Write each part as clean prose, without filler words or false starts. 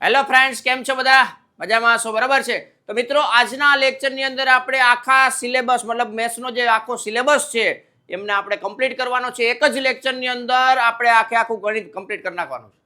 Hello friends, કેમ છો બધા? મજામાં છો? બરાબર છે. તો મિત્રો, આજના લેક્ચરની અંદર આપણે આખા સિલેબસ મતલબ મેથ્સનો જે આખો સિલેબસ છે એમને આપણે કમ્પ્લીટ કરવાનો છે. એક જ લેક્ચરની અંદર આપણે આખું ગણિત કમ્પ્લીટ કરી નાખવાનું છે.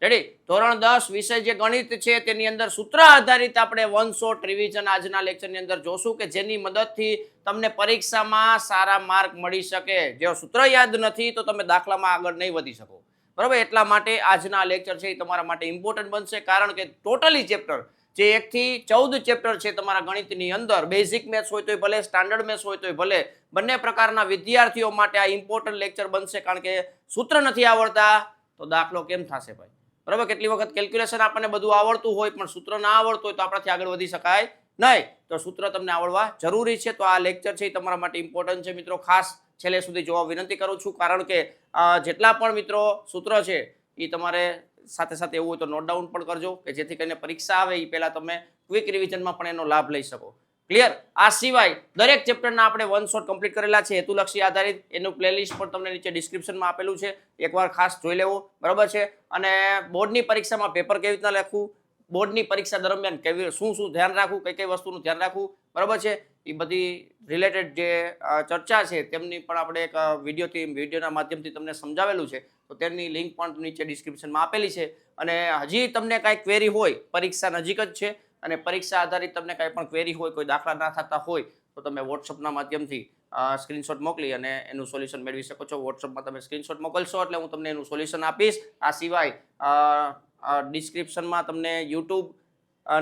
રેડી? ધોરણ 10 વિષય જે ગણિત છે તેની અંદર સૂત્ર આધારિત આપણે વન શોટ રિવિઝન આજના લેક્ચરની અંદર જોશું કે જેની મદદથી તમને પરીક્ષામાં સારા માર્ક મળી શકે. જો સૂત્ર યાદ નથી તો તમે દાખલામાં આગળ નહીં વધી શકો. બરાબર? એટલા માટે આજના લેક્ચર છે એ તમારા માટે ઇમ્પોર્ટન્ટ બનશે, કારણ કે ટોટલી ચેપ્ટર જે 1 થી 14 ચેપ્ટર છે તમારા ગણિતની અંદર, બેઝિક મેથ્સ હોય તોય ભલે, સ્ટાન્ડર્ડ મેથ્સ હોય તોય ભલે, બંને પ્રકારના વિદ્યાર્થીઓ માટે આ ઇમ્પોર્ટન્ટ લેક્ચર બનશે. કારણ કે સૂત્ર નથી આવડતા તો દાખલો કેમ થશે ભાઈ? બરાબર? કેટલી વખત કેલ્ક્યુલેશન આપણને બધું આવડતું હોય પણ સૂત્ર ના આવડતું હોય તો આપણાથી આગળ વધી શકાય નહીં. તો સૂત્ર તમને આવડવા જરૂરી છે. તો આ લેક્ચર છે એ તમારા માટે ઇમ્પોર્ટન્ટ છે મિત્રો. ખાસ છેલ્લે સુધી જોવા વિનંતી કરું છું, કારણ કે જેટલા પણ મિત્રો સૂત્ર છે એ તમારે સાથે સાથે એવું હોય તો નોટ ડાઉન પણ કરજો કે જેથી કરીને પરીક્ષા આવે એ પહેલા તમે ક્વિક રિવિઝનમાં પણ એનો લાભ લઈ શકો. ક્લિયર? આ સિવાય દરેક ચેપ્ટરના આપણે વન શોટ કમ્પ્લીટ કરેલા છે હેતુલક્ષી આધારિત. એનું પ્લેલિસ્ટ પણ તમને નીચે ડિસ્ક્રિપ્શનમાં આપેલું છે, એકવાર ખાસ જોઈ લેવો. બરાબર છે? અને બોર્ડની પરીક્ષામાં પેપર કેવી રીતના લખવું, બોર્ડની પરીક્ષા દરમિયાન શું ધ્યાન રાખવું, કઈ વસ્તુનું ધ્યાન રાખવું, બરાબર છે, એ બધી રિલેટેડ જે ચર્ચા છે તેમની પણ આપણે એક વિડીયોના માધ્યમથી તમને સમજાવેલું છે. તો તેની લિંક પણ નીચે ડિસ્ક્રિપ્શનમાં આપેલી છે. અને હજી તમને કાંઈ ક્વેરી હોય, પરીક્ષા નજીક જ છે અને પરીક્ષા આધારિત તમને કાંઈ પણ ક્વેરી હોય, કોઈ દાખલા ના થતા હોય તો તમે વોટ્સઅપના માધ્યમથી સ્ક્રીનશોટ મોકલી અને એનું સોલ્યુશન મેળવી શકો છો. વોટ્સઅપમાં તમે સ્ક્રીનશોટ મોકલશો એટલે હું તમને એનું સોલ્યુશન આપીશ. આ સિવાય ડિસ્ક્રિપ્શનમાં તમને યુટ્યુબ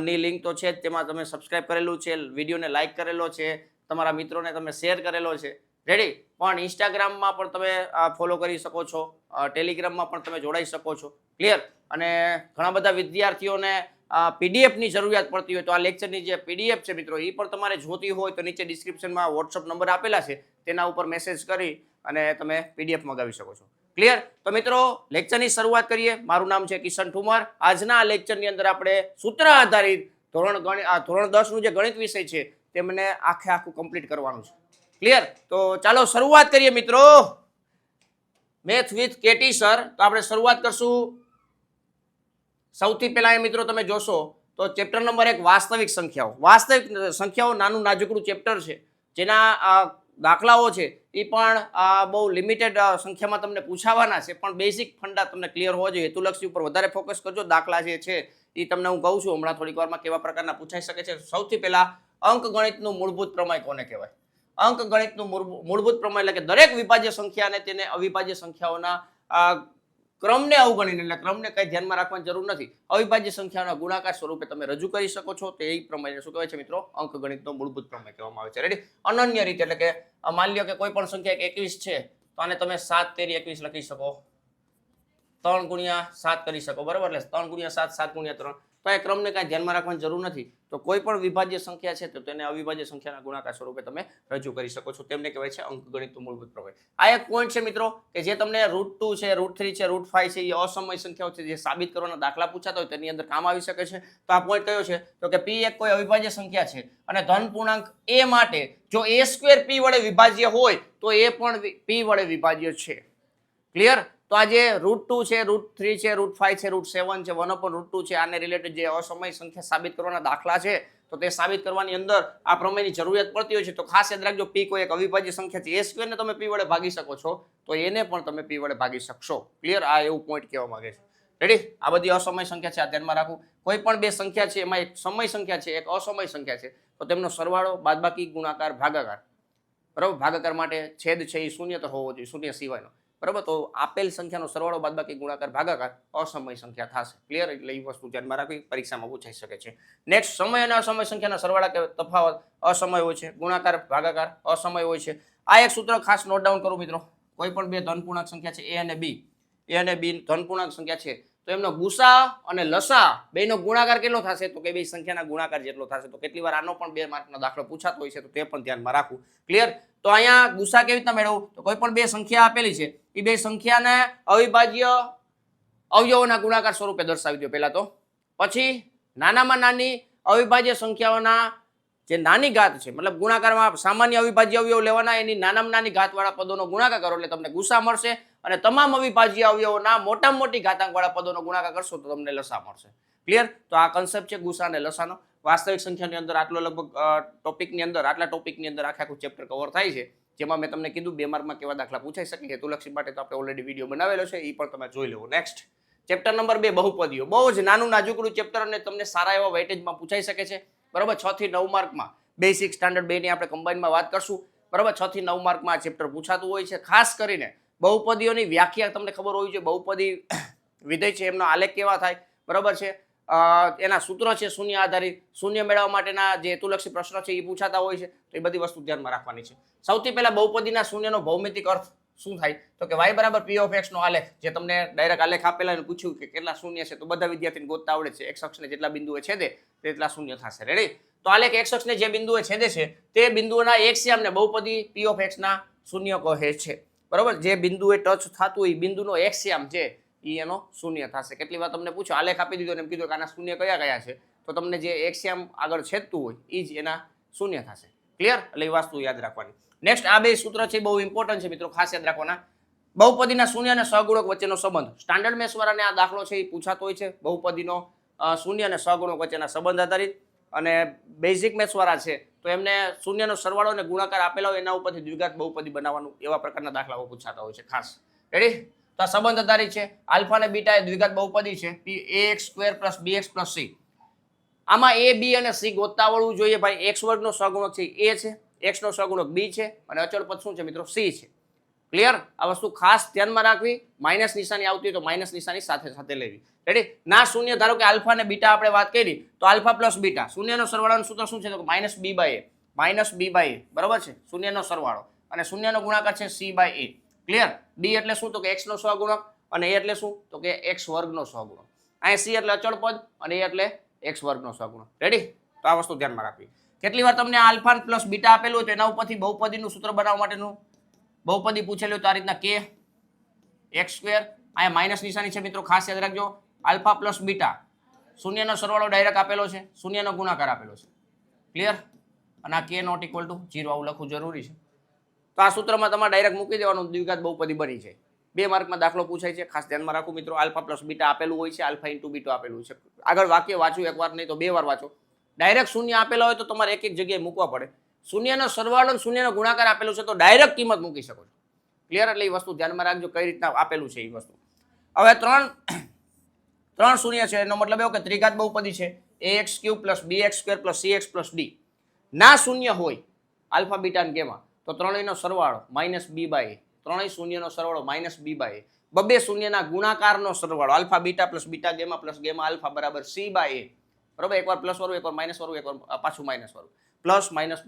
ની લિંક તો છે જ, તેમાં તમે સબસ્ક્રાઇબ કરેલું છે, વિડીયોને લાઇક કરેલો છે, તમારા મિત્રોને તમે શેર કરેલો છે. રેડી? પણ ઇન્સ્ટાગ્રામમાં પણ તમે ફોલો કરી શકો છો, ટેલિગ્રામમાં પણ તમે જોડાઈ શકો છો. ક્લિયર? અને ઘણા બધા વિદ્યાર્થીઓને પીડીએફની જરૂરિયાત પડતી હોય તો આ લેક્ચરની જે પીડીએફ છે મિત્રો એ પણ તમારે જોતી હોય તો નીચે ડિસ્ક્રિપ્શનમાં વોટ્સઅપ નંબર આપેલા છે, તેના ઉપર મેસેજ કરી અને તમે પીડીએફ મંગાવી શકો છો. ક્લિયર? તો મિત્રો, લેક્ચરની શરૂઆત કરીએ. મારું નામ છે કિશન ઠુમર. આજના લેક્ચરની અંદર આપણે સૂત્ર આધારિત ધોરણ 10 નું જે ગણિત વિષય છે તેમને આખું કમ્પ્લીટ કરવાનું છે. ક્લિયર? તો ચાલો શરૂઆત કરીએ મિત્રો. Math with KT sir. તો આપણે શરૂઆત કરશું. સૌથી પહેલા મિત્રો તમે જોશો તો ચેપ્ટર નંબર 1 વાસ્તવિક સંખ્યાઓ. વાસ્તવિક સંખ્યાઓ નાનું નાજુકડું ચેપ્ટર છે, જેના દાખલાઓ છે એ પણ બહુ લિમિટેડ સંખ્યામાં તમને પૂછાવાના છે, પણ બેઝિક ફંડા તમને ક્લિયર હોવા જોઈએ. હેતુલક્ષી ઉપર વધારે ફોકસ કરજો. દાખલા જે છે એ તમને હું કહું છું હમણાં થોડીક વારમાં કેવા પ્રકારના પૂછાઈ શકે છે. સૌથી પહેલા અંકગણિતનું મૂળભૂત પ્રમેય કોને કહેવાય? અંકગણિતનું મૂળભૂત પ્રમેય એટલે કે દરેક વિભાજ્ય સંખ્યા અને તેને અવિભાજ્ય સંખ્યાઓના ક્રમને અવગણીને, એટલે ક્રમને કઈ ધ્યાનમાં રાખવાની જરૂર નથી, અવિભાજ્ય સંખ્યાઓના ગુણાકાર સ્વરૂપે તમે રજૂ કરી શકો છો. તે પ્રમેયને શું કહેવાય છે મિત્રો? અંકગણિતનો મૂળભૂત પ્રમેય કહેવામાં આવે છે. રેડી? અનન્ય રીતે એટલે કે માની લો કે કોઈ પણ સંખ્યા 21 છે તો આને તમે 7 તેરી 21 લખી શકો, 3 ગુણ્યા 7 કરી શકો. બરાબર? એટલે 3 ગુણ્યા 7, 7 ગુણ્યા 3. તો એ ક્રમને કાંઈ ધ્યાનમાં રાખવાની જરૂર નથી. તો કોઈ પણ વિભાજ્ય સંખ્યા છે તો તેને અવિભાજ્ય સંખ્યાના ગુણાકાર સ્વરૂપે તમે રજૂ કરી શકો છો. તેમને કહેવાય છે અંકગણિતનું મૂળભૂત પ્રમેય. આ એક પોઈન્ટ છે મિત્રો કે જે તમને √2 છે, √3 છે, √5 છે, એ અસમય સંખ્યાઓ છે જે સાબિત કરવાના દાખલા પૂછાતા હોય તેની અંદર કામ આવી શકે છે. તો આ પોઈન્ટ કયો છે? તો કે p એક કોઈ અવિભાજ્ય સંખ્યા છે અને ધન પૂર્ણાંક a માટે જો a² p વડે વિભાજ્ય હોય તો એ પણ p વડે વિભાજ્ય છે. ક્લિયર? તો આ જે √2 છે, √3 છે, √5 છે, √7 છે, 1/√2 છે, આને રિલેટેડ જે અસમય સંખ્યા સાબિત કરવાના દાખલા છે તો તે સાબિત કરવાની અંદર આ પ્રમેયની જરૂરિયાત પડતી હોય છે. તો ખાસ યાદ રાખજો, p કોઈ એક અવિભાજ્ય સંખ્યા છે, a² ને તમે p વડે ભાગી શકો છો તો એને પણ તમે p વડે ભાગી શકશો. ક્લિયર? આ એવું પોઈન્ટ કહેવા માંગે છે. રેડી? આ બધી અસમય સંખ્યા છે, આ ધ્યાનમાં રાખવું. કોઈ પણ બે સંખ્યા છે એમાં એક સમય સંખ્યા છે, એક અસમય સંખ્યા છે, તો તેમનો સરવાળો, બાદબાકી, ગુણાકાર, ભાગાકાર. બરાબર? ભાગાકાર માટે છેદ છે એ શૂન્ય તો હોવો જોઈએ, શૂન્ય સિવાયનો. બરાબર? તો આપેલ સંખ્યાનો સરવાળો, બાદબાકી, ગુણાકાર, ભાગાકાર અસમય સંખ્યા થશે. ક્લિયર? એટલે એ વસ્તુ ધ્યાનમાં રાખવી, પરીક્ષામાં પૂછાઈ શકે છે. નેક્સ્ટ, સમય અને અસમય સંખ્યાના સરવાળા કે તફાવત અસમય હોય છે, ગુણાકાર, ભાગાકાર અસમય હોય છે. આ એક સૂત્ર ખાસ નોટ ડાઉન કરો મિત્રો. કોઈ પણ બે ધનપૂર્ણાંક સંખ્યા છે a અને b ધનપૂર્ણાંક સંખ્યા છે તો એમનો ગુસા અને લસા બેનો ગુણાકાર કેટલો થશે? તો કે બે સંખ્યાના ગુણાકાર જેટલો થશે. તો કેટલી વાર આનો પણ 2 માર્કનો દાખલો પૂછાતો હોય છે, તો તે પણ ધ્યાનમાં રાખવું. ક્લિયર? તો અહીંયા ગુસા કેવી રીતના મેળવવું? તો કોઈ પણ બે સંખ્યા આપેલી છે એ બે સંખ્યાને અવિભાજ્ય અવયવોના ગુણાકાર સ્વરૂપે દર્શાવી દો પહેલા તો. પછી નાનામાં નાની અવિભાજ્ય સંખ્યાઓના જે નાની ઘાત છે, મતલબ ગુણાકારમાં સામાન્ય અવિભાજ્ય અવયવ લેવાના, એની નાનામાં નાની ઘાતવાળા પદોનો ગુણાકાર કરો એટલે તમને ગુસા મળશે. અને તમામ અવિભાજ્ય અવયવોના મોટામાં મોટી ઘાતાંકવાળા પદોનો ગુણાકાર કરશો તો તમને લસા મળશે. ક્લિયર? તો આ કન્સેપ્ટ છે ગુસા અને લસાનો. વાસ્તવિક સંખ્યાની અંદર આટલો લગભગ આટલા ટોપિકની અંદર આખું ચેપ્ટર કવર થાય છે, જેમાં મેં તમને કીધું 2 માર્કમાં કેવા દાખલા પૂછાઈ શકે હેતુલક્ષી માટે તો આપણે ઓલરેડી વિડીયો બનાવેલો છે, એ પણ તમે જોઈ લેવો. Next chapter number 2 બહુપદીઓ. બહુ જ નાનું નાજુકડું ચેપ્ટર અને તમને સારા એવા વેટેજમાં પૂછાઈ શકે છે. બરાબર, 6 થી 9 માર્કમાં બેસિક સ્ટાન્ડર્ડ 2 ની આપણે કમ્બાઈનમાં વાત કરશું. બરાબર, 6 થી 9 માર્કમાં આ ચેપ્ટર પૂછાતું હોય છે. ખાસ કરીને બહુપદીઓની વ્યાખ્યા તમને ખબર હોવી જોઈએ. બહુપદી વિધેય છે એમનો આલેખ કેવા થાય, બરાબર છે, એના સૂત્ર છે શૂન્ય આધારિત, શૂન્ય મેળવવા માટેના જે હેતુલક્ષી પ્રશ્નો છે એ પૂછાતા હોય છે. તો એ બધી વસ્તુ ધ્યાનમાં રાખવાની છે. સૌથી પહેલા બહુપદીના શૂન્યનો ભૌમિતિક અર્થ શું થાય, તો કે y બરાબર p ઓફ x નો આલેખ, જે તમને ડાયરેક્ટ આલેખ આપેલા અને પૂછ્યું કે કેટલા શૂન્ય છે, તો બધા વિદ્યાર્થીને ગોતતા આવડે છે. x અક્ષને જેટલા બિંદુએ છેદે તેટલા શૂન્ય થશે. રેડી? તો આલેખ x અક્ષને જે બિંદુએ છેદે છે તે બિંદુઓના એક્સ્યામને બહુપદી p ઓફ x ના શૂન્ય કહે છે. બરાબર, જે બિંદુએ ટચ થતું હોય બિંદુનો એક્સ્યામ છે એ એનો શૂન્ય થશે. કેટલી વાર તમને પૂછો આલેખ આપી દીધો અને એમ કીધું કે આના શૂન્ય કયા કયા છે, તો તમને જે એક્સ્યામ આગળ છેદતું હોય એ જ એના શૂન્ય થશે. ક્લિયર? એટલે એ વસ્તુ યાદ રાખવાની. નેક્સ્ટ આ બે સૂત્ર છે બહુ ઇમ્પોર્ટન્ટ છે મિત્રો, ખાસ યાદ રાખવાના. બહુપદીના શૂન્ય અને સહગુણક વચ્ચેનો સંબંધ. સ્ટાન્ડર્ડ મેથ્સ વાળાને આ દાખલો છે એ પૂછાતો હોય છે. બહુપદીનો શૂન્ય અને સહગુણક વચ્ચેના સંબંધ આધારિત. અને બેઝિક મેથ્સ વાળા છે તો એમને શૂન્યનો સરવાળો અને ગુણાકાર આપેલા હોય એના ઉપરથી દ્વિઘાત બહુપદી બનાવવાનું, એવા પ્રકારના દાખલાઓ પૂછાતા હોય છે ખાસ. રેડી? તો આ સંબંધ આધારિત છે. આલ્ફા અને બીટા એ દ્વિઘાત બહુપદી છે. ax² + bx + c. આમાં a b અને c ગોતતા આવડવું જોઈએ ભાઈ. x વર્ગનો સહગુણક છે a છે, x નો સહગુણક b છે અને અચળ પદ શું છે મિત્રો? c છે. ક્લિયર? આ વસ્તુ ખાસ ધ્યાનમાં રાખવી. માઇનસ નિશાની આવતી હોય તો માઇનસ નિશાની સાથે સાથે લેવી. રેડી? ના શૂન્ય, ધારો કે આલ્ફા અને બીટા આપણે વાત કરી તો આલ્ફા પ્લસ બીટા શૂન્યનો સરવાળાનું સૂત્ર શું છે? તો -b/a. બરાબર છે, શૂન્યનો સરવાળો અને શૂન્યનો ગુણાકાર છે c/a. ક્લિયર? b એટલે શું? તો કે x નો સહગુણક અને a એટલે શું? તો કે x વર્ગનો સહગુણક. અહીં c એટલે અચળ પદ અને a એટલે x વર્ગનો સહગુણક. રેડી? તો આ વસ્તુ ધ્યાનમાં રાખવી. કેટલી વાર તમને આલ્ફા પ્લસ બીટા આપેલું હોય તો એના ઉપરથી બહુપદીનું સૂત્ર બનાવવા માટેનું બહુપદી પૂછેલું હોય તો આ રીતના k x². અહીંયા માઇનસ નિશાની છે મિત્રો, ખાસ યાદ રાખજો. આલ્ફા પ્લસ બીટા શૂન્યનો સરવાળો ડાયરેક્ટ આપેલો છે, શૂન્યનો ગુણાકાર આપેલો છે. ક્લિયર? અને આ k નોટ ઇક્વલ ટુ 0 આવું લખવું જરૂરી છે. તો આ સૂત્રમાં તમારે ડાયરેક્ટ મૂકી દેવાનું, દ્વિઘાત બહુપદી બની જાય. 2 માર્કમાં દાખલો પૂછાય છે, ખાસ ધ્યાનમાં રાખવું મિત્રો. આલ્ફા પ્લસ બીટા આપેલું હોય છે, આલ્ફા ઇન્ટુ બીટા આપેલું છે. આગળ વાક્ય વાંચું એકવાર નહીં તો 2 વાર વાંચો. ડાયરેક્ટ શૂન્ય આપેલા હોય તો તમારે એક એક જગ્યાએ મૂકવા પડે. શૂન્યનો સરવાળો અને શૂન્યનો ગુણાકાર આપેલું છે તો ડાયરેક્ટ કિંમત મૂકી શકો છો. ક્લિયર? એટલે એ વસ્તુ ધ્યાનમાં રાખજો કઈ રીતના આપેલું છે એ વસ્તુ. હવે ત્રણ શૂન્ય છે એનો મતલબ એવો કે ત્રિઘાત બહુપદી છે. ax³ + bx² + cx + d ના શૂન્ય હોય આલ્ફા બીટા અને ગેમા તો ત્રણેયનો સરવાળો -b/a. ત્રણેય શૂન્યનો સરવાળો -b/a. બબે શૂન્યના ગુણાકારનો સરવાળો alpha beta + beta gamma + gamma alpha બરાબર c/a. બરાબર, એકવાર પ્લસ વાળું, એકવાર માઇનસ વાળું, એકવાર પાછું માઇનસ વાળું. Plus minus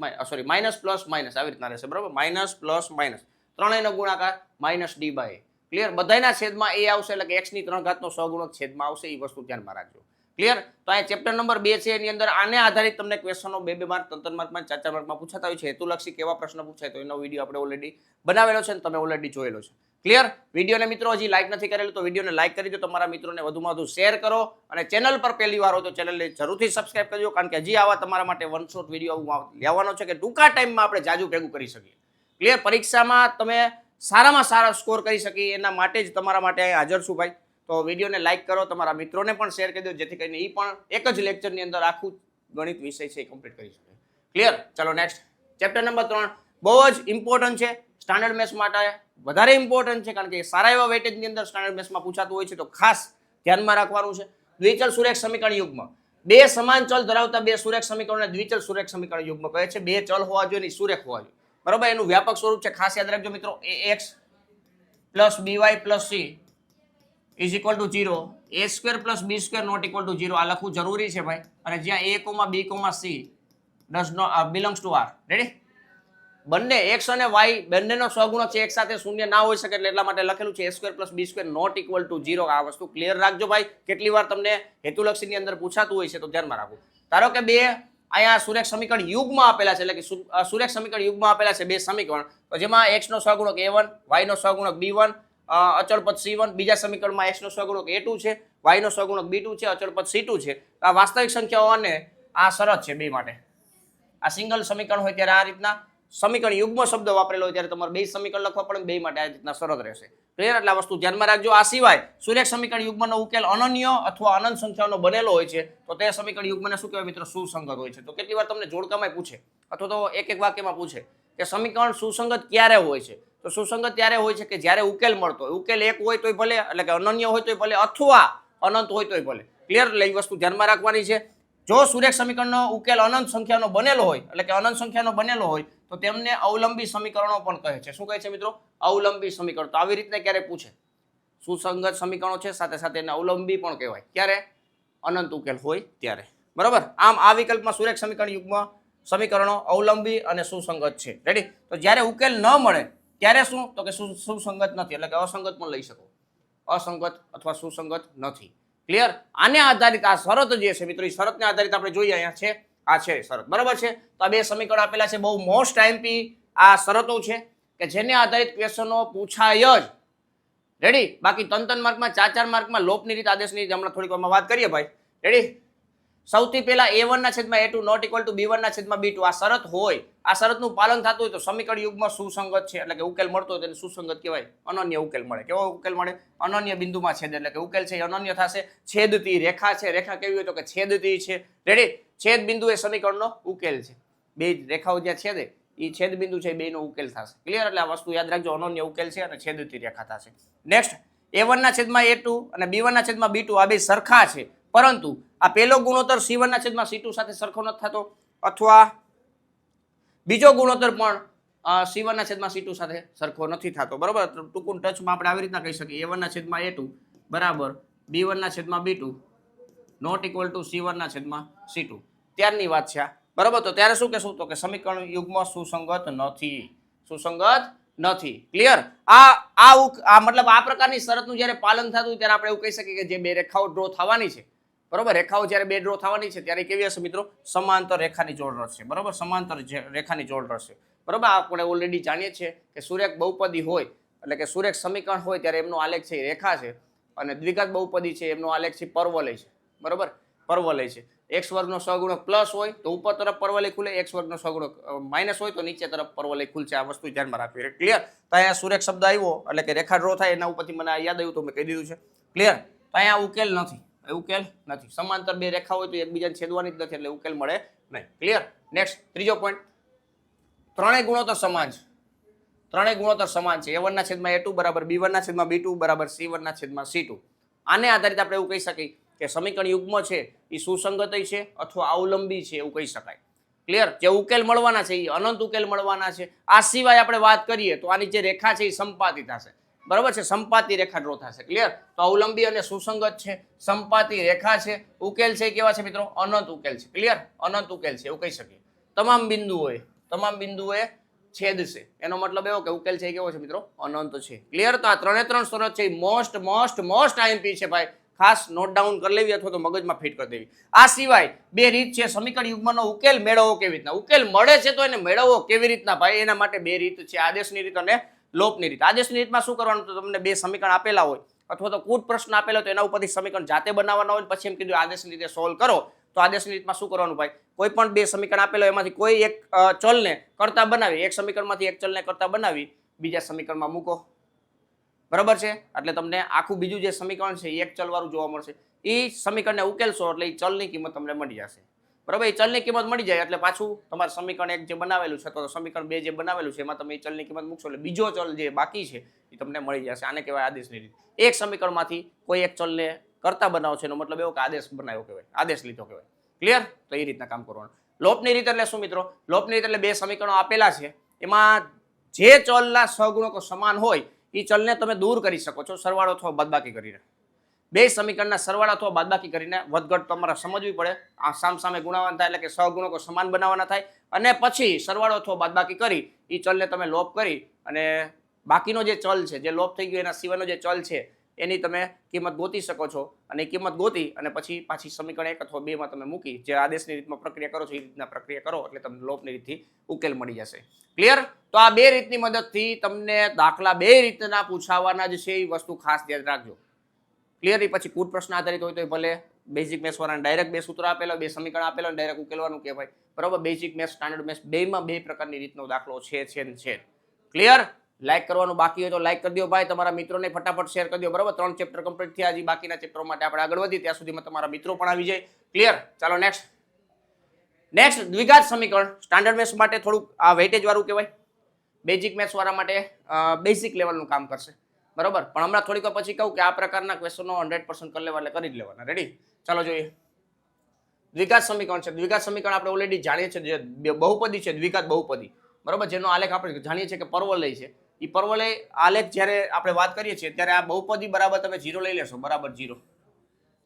minus plus minus આવી રીતના રહેશે. બરાબર, માઇનસ પ્લસ માઇનસ ત્રણેયનો ગુણાકાર -d/a. ક્લિયર? બધાના છેદમાં a આવશે એટલે કે x ની 3 ઘાતનો સહગુણક છેદમાં આવશે. એ વસ્તુ ધ્યાનમાં રાખજો. ક્લિયર? તો આ ચેપ્ટર નંબર 2 છે, એની અંદર આને આધારિત તમને ક્વેશ્ચનો 2 માર્ક, 3 માર્કમાં, 4 માર્કમાં પૂછાતા હોય છે. હેતુલક્ષી કેવા પ્રશ્ન પૂછાય તો એનો વિડીયો આપણે ઓલરેડી બનાવેલો છે અને તમે ઓલરેડી જોયેલો છે. ક્લિયર? વિડીયોને મિત્રો હજી લાઈક નથી કરેલું તો વિડીયોને લાઈક કરી દો, તમારા મિત્રોને વધુમાં વધુ શેર કરો અને ચેનલ પર પહેલી વાર હોય તો ચેનલને જરૂરથી સબસ્ક્રાઇબ કરજો, કારણ કે હજી આવા તમારા માટે વન શોટ વિડીયો લેવાનો છે કે ટૂંકા ટાઈમમાં આપણે જાજુ ભેગું કરી શકીએ. ક્લિયર? પરીક્ષામાં તમે સારામાં સારા સ્કોર કરી શકીએ એના માટે જ તમારા માટે અહીં હાજર છું ભાઈ. તો વિડીયોને લાઈક કરો, તમારા મિત્રોને પણ શેર કરી દો, જેથી કરીને એ પણ એક જ લેક્ચરની અંદર આખું ગણિત વિષય છે એ કમ્પ્લીટ કરી શકે. ક્લિયર? ચાલો નેક્સ્ટ ચેપ્ટર નંબર 3 બહુ જ ઇમ્પોર્ટન્ટ છે. સ્ટાન્ડર્ડ મેથ્સ માટે વધારે ઇમ્પોર્ટન્ટ છે, કારણ કે સારા એવા વેટેજની અંદર સ્ટાન્ડર્ડ મેથ્સમાં પૂછાતું હોય છે, તો ખાસ ધ્યાનમાં રાખવાનું છે. દ્વિચલ સુરેખ સમીકરણ યુગ્મ. 2 સમાન ચલ ધરાવતા 2 સુરેખ સમીકરણને દ્વિચલ સુરેખ સમીકરણ યુગ્મ કહે છે. 2 ચલ હોવા જોઈએ ને સુરેખ હોવા જોઈએ. બરાબર, એનું વ્યાપક સ્વરૂપ છે, ખાસ યાદ રાખજો મિત્રો. ax + by + c = 0, a² + b² ≠ 0 આ લખવું જરૂરી છે ભાઈ. અને જ્યાં a, b, c does not belongs to r. Ready? બંને x અને y બંનેનો સહગુણક છે, એક સાથે શૂન્ય ના હોઈ શકે એટલે એટલા માટે લખેલું છે a² + b² ≠ 0. આ વસ્તુ ક્લિયર રાખજો ભાઈ. કેટલી વાર તમને હેતુલક્ષીની અંદર પૂછાતું હોય છે તો ધ્યાનમાં રાખો. ધારો કે 2 અહીંયા સુરેખ સમીકરણ યુગમાં આપેલા છે, એટલે કે સુરેખ સમીકરણ યુગમાં આપેલા છે 2 સમીકરણ, તો જેમાં x નો સહગુણક a1, y નો સહગુણક b1, અચળ પદ c1. બીજા સમીકરણમાં x નો સહગુણક a2 છે, y નો સહગુણક b2 છે, અચળ પદ c2 છે. આ વાસ્તવિક સંખ્યાઓ અને આ શરત છે બે માટે. આ સિંગલ સમીકરણ હોય ત્યારે આ રીતના સમીકરણ યુગ્મ શબ્દ વાપરેલો હોય ત્યારે તમારે બે સમીકરણ લખવા પડે, બે માટે આ રીતના શરત રહેશે. ક્લિયર? એટલે આ વસ્તુ ધ્યાનમાં રાખજો. આ સિવાય સુરેખ સમીકરણ યુગ્મનો ઉકેલ અનન્ય અથવા અનંત સંખ્યાનો બનેલો હોય છે તો તે સમીકરણ યુગ્મને શું કહેવાય મિત્રો? સુસંગત હોય છે. તો કેટલી વાર તમને જોડકામાં પૂછે અથવા તો એક વાક્યમાં પૂછે કે સમીકરણ સુસંગત ક્યારે હોય છે? તો સુસંગત ત્યારે હોય છે કે જ્યારે ઉકેલ મળતો હોય. ઉકેલ એક હોય તોય ભલે, એટલે કે અનન્ય હોય તોય ભલે, અથવા અનંત હોય તોય ભલે. ક્લિયર? એટલે એ વસ્તુ ધ્યાનમાં રાખવાની છે. જો સુરેખ સમીકરણનો ઉકેલ અનંત સંખ્યાનો બનેલો હોય, એટલે કે અનંત સંખ્યાનો બનેલો હોય તો તેમને અવલંબી સમીકરણો પણ કહે છે. શું કહે છે મિત્રો? અવલંબી સમીકરણ. તો આવી રીતના ક્યારે પૂછે? સુસંગત સમીકરણો છે સાથે સાથે એને અવલંબી પણ કહેવાય. ક્યારે? અનંત ઉકેલ હોય ત્યારે. બરોબર? આમ આ વિકલ્પમાં સુરેખ સમીકરણ યુગ્મ સમીકરણો અવલંબી અને સુસંગત છે. રેડી? તો જ્યારે ઉકેલ ન મળે ત્યારે શું? તો કે સુસંગત નથી, એટલે કે અસંગત પણ લઈ શકો. અસંગત અથવા સુસંગત નથી. ક્લિયર? આને આધારિત આ શરત જે છે મિત્રો, એ શરતને આધારિત આપણે જોઈએ અહીંયા છે, આ છે શરત. બરાબર છે? તો આ બે સમીકરણ આપેલા છે. બહુ મોસ્ટ આઈએમપી આ શરતો છે કે જેને આધારિત ક્વેશ્ચનો પૂછાય જ. રેડી? બાકી 3 માર્કમાં 4 માર્કમાં લોપની રીત, આદેશની રીત હમણાં થોડીક વારમાં વાત કરીએ ભાઈ. રેડી? સૌથી પહેલા a1/a2 not equal to b1/b2 આ શરત હોય, આ શરતનું પાલન થતું હોય તો સમીકરણ યુગ્મ સુસંગત છે, એટલે કે ઉકેલ મળતો હોય તેને સુસંગત કહેવાય. અનન્ય ઉકેલ મળે. કેવો ઉકેલ મળે? અનન્ય બિંદુમાં છેદ, એટલે કે ઉકેલ છે એ અનન્ય થશે. છેદતી રેખા છે. રેખા કેવી હોય? તો કે છેદતી છે. રેડી? છેદ બિંદુ એ સમીકરણનો ઉકેલ છે. બે રેખાઓ જ્યાં છેદે એ છેદ બિંદુ છે, બેનો ઉકેલ થશે. ક્લિયર? એટલે આ વસ્તુ યાદ રાખજો, અનન્ય ઉકેલ છે અને છેદતી રેખા થશે. નેક્સ્ટ, a1/a2 અને b1/b2 આ બે સરખા છે, પરંતુ આ પહેલો ગુણોત્તર c1/c2 સાથે સરખો નથી થતો, અથવા બીજો ગુણોત્તર પણ c1/c2 સાથે સરખો નથી થતો. બરોબર? ટૂંકું ટચમાં આપણે આવી રીતના કહી શકીએ a1/a2 બરાબર b1/b2 not equal to c1/c2. ત્યારની વાત છે આ. બરોબર? તો ત્યારે શું કહેશું? તો કે સમીકરણ યુગ્મ સુસંગત નથી. સુસંગત નથી. ક્લિયર? આ મતલબ આ પ્રકારની શરતનું જ્યારે પાલન થતું ત્યારે આપણે એવું કહી શકીએ કે જે બે રેખાઓ ડ્રો થવાની છે, બરોબર, રેખાઓ જ્યારે બે ડ્રો થવાની છે ત્યારે કેવી હશે મિત્રો? સમાંતર રેખાની જોડ રચશે. બરોબર? સમાંતર રેખાની જોડ રચશે. બરોબર? આપણે ઓલરેડી જાણીએ છીએ કે સુરેખ બહુપદી હોય, એટલે કે સુરેખ સમીકરણ હોય ત્યારે એમનો આલેખ છે એ રેખા છે, અને દ્વિઘાત બહુપદી છે એમનો આલેખ છે પર્વલય છે. બરોબર? પર્વલય છે. x વર્ગનો સહગુણક પ્લસ હોય તો ઉપર તરફ પર્વલય ખુલે, x વર્ગનો સહગુણક માઇનસ હોય તો નીચે તરફ પર્વલય ખુલશે. આ વસ્તુ ધ્યાનમાં રાખવી. ક્લિયર? તો અહીંયા સુરેખ શબ્દ આવ્યો એટલે કે રેખા ડ્રો થાય એના ઉપરથી મને યાદ આવ્યું તો મેં કહી દીધું છે. ક્લિયર? તો અહીંયા ઉકેલ નથી. ઉકેલ નથી. સમાંતર બે રેખા હોય તો એકબીજાને છેદવાની જ નથી, એટલે ઉકેલ મળે નહીં. ક્લિયર? નેક્સ્ટ, ત્રીજો પોઈન્ટ, ત્રણેય ગુણોત્તર સમાન છે. ત્રણેય ગુણોત્તર સમાન છે. a1/a2 બરાબર b1/b2 બરાબર c1/c2. આને આધારિત આપણે એવું કહી શકીએ કે સમીકરણ યુગ્મ છે એ સુસંગત છે અથવા અવલંબી છે, એવું કહી શકાય. ક્લિયર? જે ઉકેલ મળવાના છે એ અનંત ઉકેલ મળવાના છે. આ સિવાય આપણે વાત કરીએ તો આની જે રેખા છે એ સંપાતી થશે. બરાબર છે? સંપાતી રેખા ડ્રો થશે. ક્લિયર? તો અવલંબી અને સુસંગત છે, સંપાતી રેખા છે, ઉકેલ છે કેવા છે મિત્રો? અનંત ઉકેલ છે. ક્લિયર? અનંત ઉકેલ છે એવું કહી શકીએ. તમામ બિંદુએ છેદશે, એનો મતલબ એવો કે ઉકેલ છે કેવો છે મિત્રો? અનંત છે. ક્લિયર? તો આ ત્રણે ત્રણ શરત છે મોસ્ટ આઈએમપી છે ભાઈ. ખાસ નોટ ડાઉન કરી લેવી અથવા તો મગજમાં ફિટ કરી દેવી. આ સિવાય બે રીત છે સમીકરણ યુગ્મનો ઉકેલ મેળવવો કેવી રીતના. ઉકેલ મળે છે તો એને મેળવવો કેવી રીતના ભાઈ? એના માટે બે રીત છે, આદેશની રીત અને લોપની રીત. આદેશની રીતમાં શું કરવાનું? તો તમને બે સમીકરણ આપેલા હોય અથવા તો કુટ પ્રશ્ન આપેલો હોય તો એના ઉપરથી સમીકરણ જાતે બનાવવાના હોય, પછી એમ કીધું આદેશની રીતે સોલ્વ કરો. તો આદેશની રીતમાં શું કરવાનું ભાઈ? કોઈ પણ બે સમીકરણ આપેલો એમાંથી કોઈ એક ચલને કરતા બનાવી, એક સમીકરણમાંથી એક ચલને કરતા બનાવી બીજા સમીકરણમાં મૂકો. બરાબર છે? એટલે તમને આખું બીજું જે સમીકરણ છે એ એક ચલ વાળું જોવા મળશે. એ સમીકરણને ઉકેલશો એટલે એ ચલની કિંમત તમને મળી જશે. બરાબર? એ ચલની કિંમત મળી જાય એટલે પાછું તમારે સમીકરણ એક જે બનાવેલું છે અથવા સમીકરણ બે જે બનાવેલું છે એમાં તમે એ ચલની કિંમત મૂકશો એટલે બીજો ચલ જે બાકી છે એ તમને મળી જશે. આને કહેવાય આદેશની રીત. એક સમીકરણમાંથી કોઈ એક ચલને કરતા બનાવો છે એનો મતલબ એવો કે આદેશ બનાવ્યો કહેવાય, આદેશ લીધો કહેવાય. ક્લિયર? તો એ રીતના કામ કરવાનું. લોપની રીત એટલે શું મિત્રો? લોપની રીત એટલે બે સમીકરણો આપેલા છે, એમાં જે ચલના સહગુણકો સમાન હોય એ ચલને તમે દૂર કરી શકો છો સરવાળો અથવા બાદબાકી કરીને. બે સમીકરણના સરવાળા અથવા બાદબાકી કરીને વધઘટ તમારે સમજવી પડે. આ સામસામે ગુણાવાન થાય એટલે કે સહગુણકો સમાન બનાવવાના થાય, અને પછી સરવાળો અથવા બાદબાકી કરી એ ચલને તમે લોપ કરી અને બાકીનો જે ચલ છે, જે લોપ થઈ ગયો એના સિવાયનો જે ચલ છે એની તમે કિંમત ગોતી શકો છો, અને એ કિંમત ગોતી અને પછી પાછી સમીકરણ 1 અથવા 2 માં તમે મૂકી જે આદેશની રીતમાં પ્રક્રિયા કરો છો એ રીતના પ્રક્રિયા કરો એટલે તમને લોપની રીતથી ઉકેલ મળી જશે. ક્લિયર? તો આ બે રીતની મદદથી તમને દાખલા બે રીતના પૂછાવાના જ છે, એ વસ્તુ ખાસ ધ્યાન રાખજો. ક્લિયર? પછી કુટ પ્રશ્ન આધારિત હોય તો ભલે, બેઝિક મેથ્સ વાળાને ડાયરેક્ટ બે સૂત્ર આપેલા, બે સમીકરણ આપેલા, ડાયરેક્ટ ઉકેલવાનું કહેવાય. બરાબર, બેઝિક મેથ્સ, સ્ટાન્ડર્ડ મેથ્સ બેમાં બે પ્રકારની રીતનો દાખલો છે. ક્લિયર? લાઈક કરવાનું બાકી હોય તો લાઈક કરી દો ભાઈ, તમારા મિત્રોને ફટાફટ શેર કરી દો. બરાબર, 3 ચેપ્ટર કમ્પ્લીટ થયા, હજી બાકીના ચેપ્ટરો માટે આપણે આગળ વધી ત્યાં સુધીમાં તમારા મિત્રો પણ આવી જાય. ક્લિયર? ચાલો નેક્સ્ટ દ્વિઘાત સમીકરણ સ્ટાન્ડર્ડ મેથ્સ માટે થોડુંક આ વેઇટેજ વાળું કહેવાય, બેઝિક મેથ્સ વાળા માટે બેઝિક લેવલનું કામ કરશે. બરાબર, પણ હમણાં થોડીક વાર પછી કહું કે આ પ્રકારના ક્વેશ્ચનો 100% કરી લેવા એટલે કરી જ લેવાના. રેડી? ચાલો જોઈએ. દ્વિઘાત સમીકરણ છે. દ્વિઘાત સમીકરણ આપણે ઓલરેડી જાણીએ છીએ, જે બહુપદી છે, દ્વિઘાત બહુપદી. બરાબર, જેનો આલેખ આપણે જાણીએ છીએ કે પરવલય છે. એ પરવલય આલેખ જ્યારે આપણે વાત કરીએ છીએ ત્યારે આ બહુપદી બરાબર તમે 0 લઈ લેશો, બરાબર 0.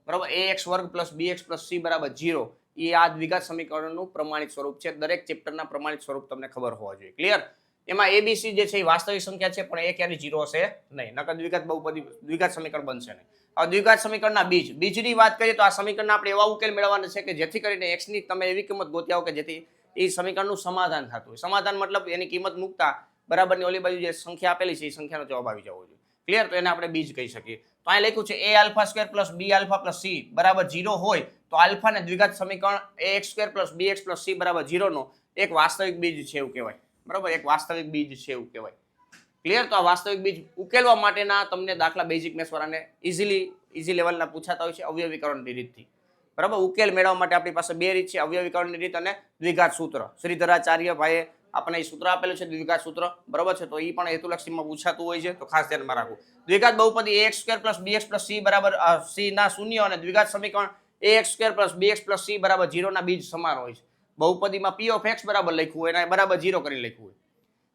બરાબર, ax વર્ગ પ્લસ bx પ્લસ c બરાબર 0. એ આ દ્વિઘાત સમીકરણનું પ્રમાણિત સ્વરૂપ છે. દરેક ચેપ્ટરના પ્રમાણિત સ્વરૂપ તમને ખબર હોવા જોઈએ. ક્લિયર? એમાં abc જે છે એ વાસ્તવિક સંખ્યા છે, પણ એ ક્યારેય 0 હશે નહીં, નકર દ્વિઘાત બહુપદી દ્વિઘાત સમીકરણ બનશે નહીં. હવે દ્વિઘાત સમીકરણના બીજની વાત કરીએ તો આ સમીકરણના આપણે એવા ઉકેલ મેળવવાના છે કે જેથી કરીને x ની તમે એવી કિંમત ગોતી આવો કે જેથી એ સમીકરણનું સમાધાન થતું હોય. સમાધાન મતલબ એની કિંમત મૂકતા બરાબરની ઓલી બાજુ જે સંખ્યા આપેલી છે એ સંખ્યાનો જવાબ આવી જવો જોઈએ. ક્લિયર? તો એને આપણે બીજ કહી શકીએ. તો અહીં લખ્યું છે a alpha square plus b alpha plus c બરાબર 0 હોય તો આલ્ફા ને દ્વિઘાત સમીકરણ ax square plus bx plus c બરાબર 0 નો એક વાસ્તવિક બીજ છે એવું કહેવાય. બરાબર, એક વાસ્તવિક બીજ છે એવું કહેવાય. ક્લિયર? તો આ વાસ્તવિક બીજ ઉકેલવા માટેના તમને દાખલા બેઝિક મેથ્સ વાળાને ઇઝી લેવલના પૂછાતા હોય છે અવયવીકરણની રીતથી. બરાબર, ઉકેલ મેળવવા માટે આપણી પાસે બે રીત છે, અવયવીકરણની રીત અને દ્વિઘાત સૂત્ર. શ્રીધરાચાર્ય ભાઈએ આપણને એ સૂત્ર આપેલું છે, દ્વિઘાત સૂત્ર. બરાબર છે, તો એ પણ હેતુલક્ષીમાં પૂછાતું હોય છે, તો ખાસ ધ્યાનમાં રાખવું. દ્વિઘાત બહુપદી ax square plus bx plus c બરાબર c ના શૂન્ય અને દ્વિઘાત સમીકરણ ax square plus bx plus c બરાબર 0 ના બીજ સમાન હોય છે. બહુપદીમાં p ઓફ x બરાબર લખ્યું હોય અને બરાબર 0 કરી લખ્યું હોય.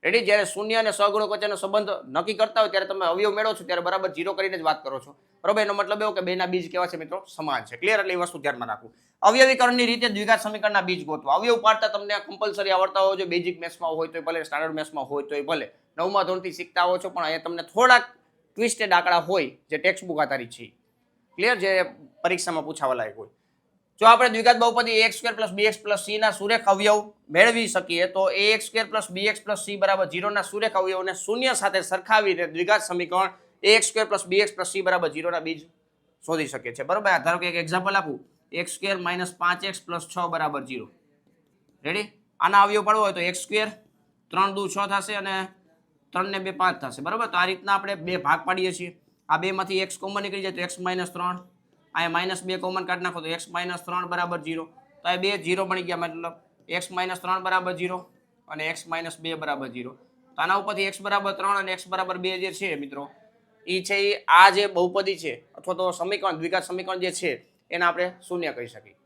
રેડી? જ્યારે શૂન્ય અને સહગુણક વચ્ચેનો સંબંધ નક્કી કરતા હોય ત્યારે તમે અવયવ મેળવો છો ત્યારે બરાબર 0 કરીને જ વાત કરો છો. બરાબર, એનો મતલબ એવો કે બેના બીજ કેવા છે મિત્રો? સમાન છે. ક્લિયર? એટલે એ વસ્તુ ધ્યાનમાં રાખવું. અવયવીકરણની રીતે દ્વિઘાત સમીકરણના બીજ ગોતવા. અવયવ પાડતા તમને કમ્પલસરી આવડતા હોય છે, બેઝિક મેથ્સમાં હોય તો ભલે, સ્ટાન્ડર્ડ મેથ્સમાં હોય તો ભલે, 9મા ધોરણથી શીખતા હો છો, પણ અહીંયા તમને થોડાક ટ્વિસ્ટેડ આંકડા હોય જે ટેક્સ્ટ બુક આધારિત છે. ક્લિયર? જે પરીક્ષામાં પૂછાવા લાયક હોય. જો આપણે દ્વિઘાત બહુપદી ax square plus bx plus c ના સુરેખ અવયવ મેળવી શકીએ તો ax square plus bx plus c બરાબર 0 ના સુરેખ અવયવને શૂન્ય સાથે સરખાવીને દ્વિઘાત સમીકરણ ax square plus bx plus c બરાબર 0 ના બીજ શોધી શકીએ છીએ. બરાબર, ધારો કે એક એક્ઝામ્પલ આપું, x square minus 5x plus 6 બરાબર 0. રેડી? આના અવયવ પાડવો હોય તો x સ્ક્વેર 3 દુ 6 થશે અને 3 ને 2 5 થશે. બરાબર, તો આ રીતના આપણે બે ભાગ પાડીએ છીએ. આ બેમાંથી x કોમન નીકળી જાય તો x માઇનસ 3, અહીંયા -2 કોમન કાઢી નાખો તો x માઇનસ 3 બરાબર 0. તો આ બે 0 બની ગયા, મતલબ x માઇનસ 3 બરાબર 0 અને x માઇનસ 2 બરાબર 0. તો આના ઉપરથી x બરાબર 3 અને x બરાબર 2 જે છે મિત્રો, એ છે એ આ જે બહુપદી છે અથવા તો સમીકરણ દ્વિઘાત સમીકરણ જે છે એને આપણે શૂન્ય કહી શકીએ.